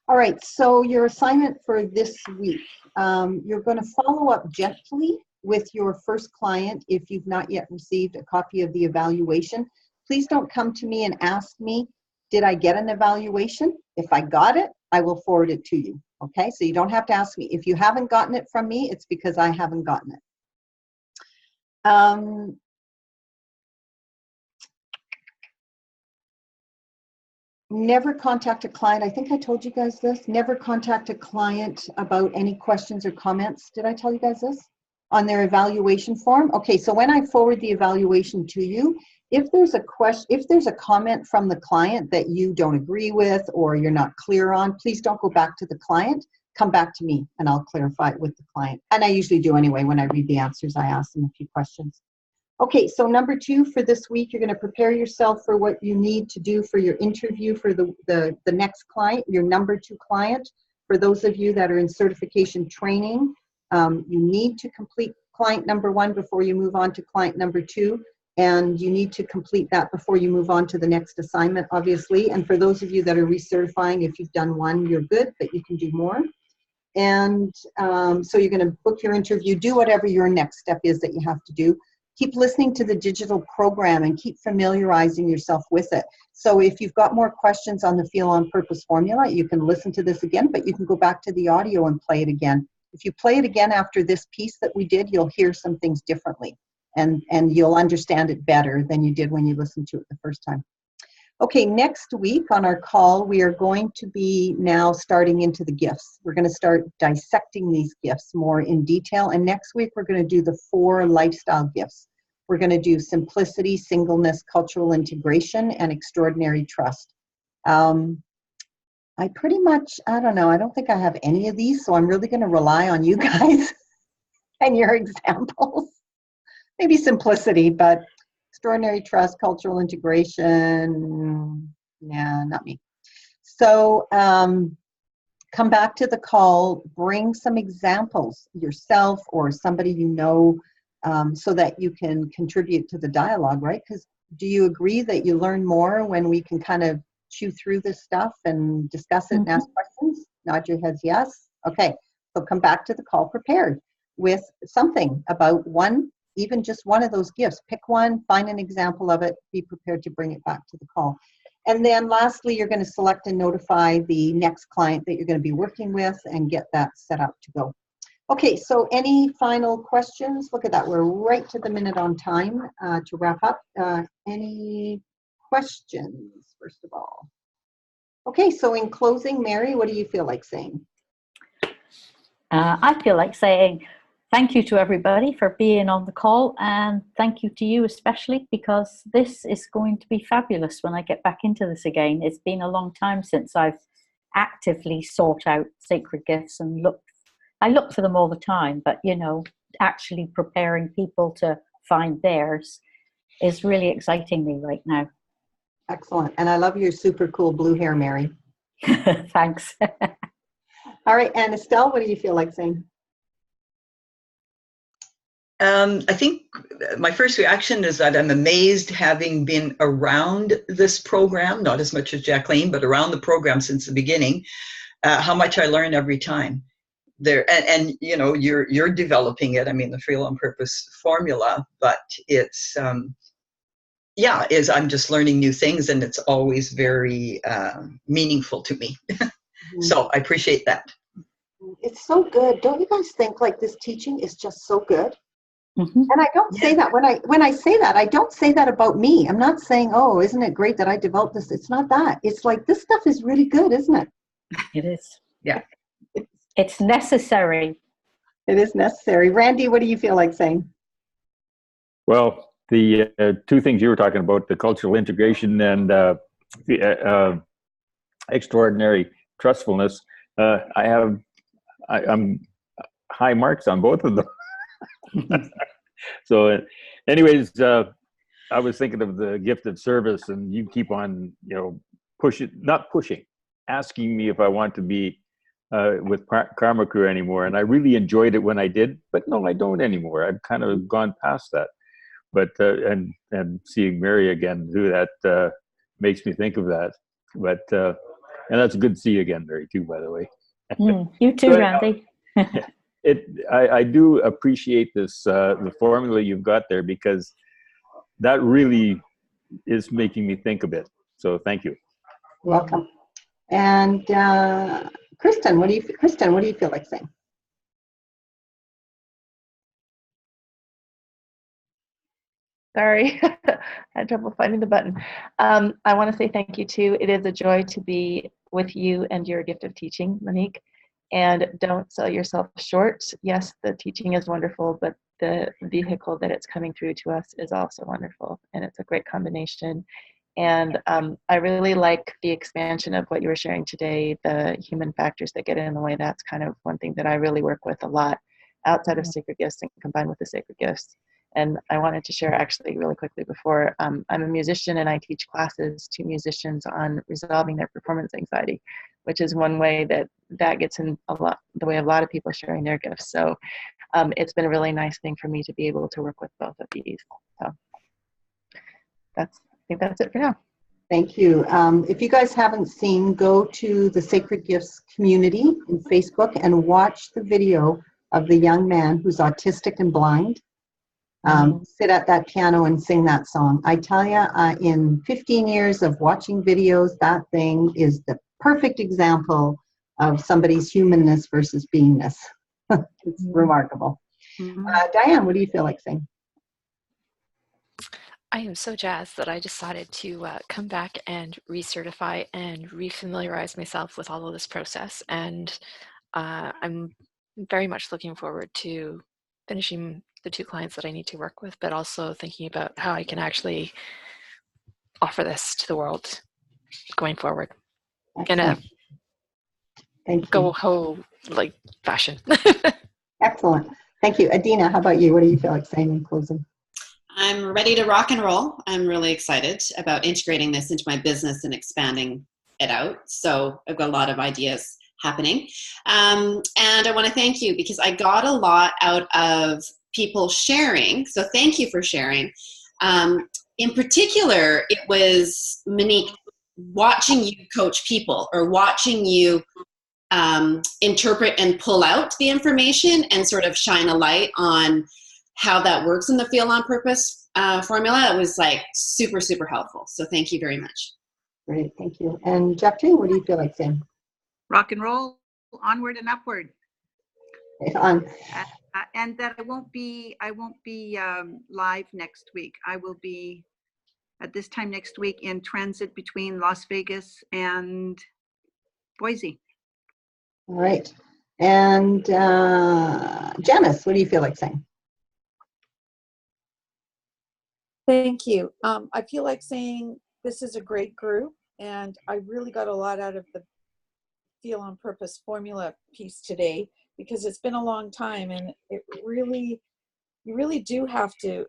All right, so your assignment for this week, you're going to follow up gently with your first client if you've not yet received a copy of the evaluation. Please don't come to me and ask me, did I get an evaluation? If I got it, I will forward it to you. Okay, so you don't have to ask me. If you haven't gotten it from me, it's because I haven't gotten it. Never contact a client. I think I told you guys this. Never contact a client about any questions or comments. Did I tell you guys this? On their evaluation form? Okay, so when I forward the evaluation to you, if there's a question, if there's a comment from the client that you don't agree with or you're not clear on, please don't go back to the client. Come back to me and I'll clarify it with the client. And I usually do anyway. When I read the answers, I ask them a few questions. Okay, so number 2 for this week, you're going to prepare yourself for what you need to do for your interview for the next client, your number 2 client. For those of you that are in certification training, you need to complete client number 1 before you move on to client number 2. And you need to complete that before you move on to the next assignment, obviously. And for those of you that are recertifying, if you've done 1, you're good, but you can do more. And so you're going to book your interview, do whatever your next step is that you have to do. Keep listening to the digital program and keep familiarizing yourself with it. So if you've got more questions on the Feel on Purpose formula, you can listen to this again, but you can go back to the audio and play it again. If you play it again after this piece that we did, you'll hear some things differently. And you'll understand it better than you did when you listened to it the first time. Okay, next week on our call, we are going to be now starting into the gifts. We're going to start dissecting these gifts more in detail. And next week, we're going to do the 4 lifestyle gifts. We're going to do simplicity, singleness, cultural integration, and extraordinary trust. I pretty much, I don't know, I don't think I have any of these, so I'm really going to rely on you guys and your examples. Maybe simplicity, but extraordinary trust, cultural integration, yeah, not me. So come back to the call, bring some examples yourself or somebody you know so that you can contribute to the dialogue, right? Because do you agree that you learn more when we can kind of chew through this stuff and discuss it and ask questions? Nod your heads yes. Okay, so come back to the call prepared with something about even just one of those gifts. Pick one, find an example of it, be prepared to bring it back to the call. And then lastly, you're going to select and notify the next client that you're going to be working with and get that set up to go. Okay, so any final questions? Look at that, we're right to the minute on time to wrap up. Any questions, first of all? Okay, so in closing, Mary, what do you feel like saying? I feel like saying thank you to everybody for being on the call, and thank you to you especially, because this is going to be fabulous when I get back into this again. It's been a long time since I've actively sought out sacred gifts and I look for them all the time, but you know, actually preparing people to find theirs is really exciting me right now. Excellent. And I love your super cool blue hair, Mary. Thanks. All right, and Estelle, what do you feel like saying? I think my first reaction is that I'm amazed, having been around this program, not as much as Jacqueline, but around the program since the beginning, how much I learn every time. And you know, you're developing it. I mean, the Feel on Purpose formula, but it's yeah, I'm just learning new things, and it's always very meaningful to me. So I appreciate that. It's so good. Don't you guys think like this teaching is just so good? And I don't say that when I say that, I don't say that about me. I'm not saying, oh, isn't it great that I developed this? It's not that. It's like, this stuff is really good, isn't it? It is. Yeah. It's necessary. It is necessary. Randy, what do you feel like saying? Well, the two things you were talking about, the cultural integration and the extraordinary trustfulness, I'm high marks on both of them. So anyways, I was thinking of the gift of service, and you keep on, asking me if I want to be with Karma Crew anymore. And I really enjoyed it when I did, but no, I don't anymore. I've kind of gone past that. But, and seeing Mary again do that makes me think of that. But, and that's good to see you again, Mary, too, by the way. You too, Randy. I do appreciate this, the formula you've got there, because that really is making me think a bit. So thank you. Welcome. And Kristen, what do you feel like saying? Sorry, I had trouble finding the button. I want to say thank you too. It is a joy to be with you and your gift of teaching, Monique. And don't sell yourself short. Yes, the teaching is wonderful, but the vehicle that it's coming through to us is also wonderful. And it's a great combination. And I really like the expansion of what you were sharing today, the human factors that get in the way. That's kind of one thing that I really work with a lot outside of sacred gifts and combined with the sacred gifts. And I wanted to share actually really quickly before, I'm a musician and I teach classes to musicians on resolving their performance anxiety, which is one way that gets in the way of a lot of people sharing their gifts. So it's been a really nice thing for me to be able to work with both of these. So I think that's it for now. Thank you. If you guys haven't seen, go to the Sacred Gifts community in Facebook and watch the video of the young man who's autistic and blind. Sit at that piano and sing that song. I tell you, in 15 years of watching videos, that thing is the perfect example of somebody's humanness versus beingness. It's remarkable. Diane, what do you feel like saying? I am so jazzed that I decided to come back and recertify and refamiliarize myself with all of this process. And I'm very much looking forward to finishing the 2 clients that I need to work with, but also thinking about how I can actually offer this to the world going forward. Excellent. Thank you. Go-ho like fashion. Excellent. Thank you. Adina, how about you? What do you feel like saying in closing? I'm ready to rock and roll. I'm really excited about integrating this into my business and expanding it out. So I've got a lot of ideas happening. And I want to thank you because I got a lot out of people sharing. So thank you for sharing. In particular, it was, Monique, watching you coach people or watching you interpret and pull out the information and sort of shine a light on how that works in the Feel on Purpose formula. It was like super, super helpful. So thank you very much. Great, thank you. And Jeffrey, what do you feel like saying? Rock and roll, onward and upward. And that I won't be live next week. I will be at this time next week in transit between Las Vegas and Boise. All right. And Janice, what do you feel like saying? Thank you. I feel like saying this is a great group, and I really got a lot out of the Feel on Purpose formula piece today, because it's been a long time, and you really do have to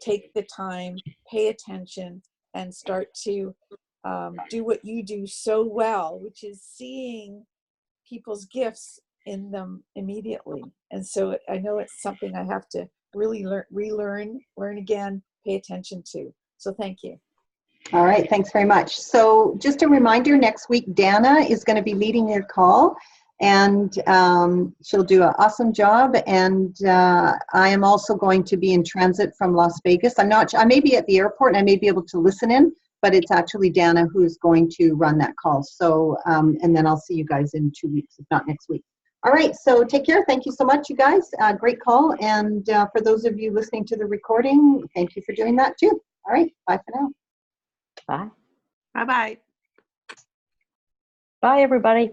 take the time, pay attention, and start to do what you do so well, which is seeing people's gifts in them immediately. And so I know it's something I have to really learn again, pay attention to. So thank you. All right, thanks very much. So just a reminder, next week, Dana is going to be leading your call, and she'll do an awesome job. And I am also going to be in transit from Las Vegas. I may be at the airport and I may be able to listen in, but it's actually Dana who's going to run that call. So, and then I'll see you guys in 2 weeks, if not next week. All right, so take care. Thank you so much, you guys. Great call. And for those of you listening to the recording, thank you for doing that too. All right, bye for now. Bye. Bye-bye. Bye, everybody.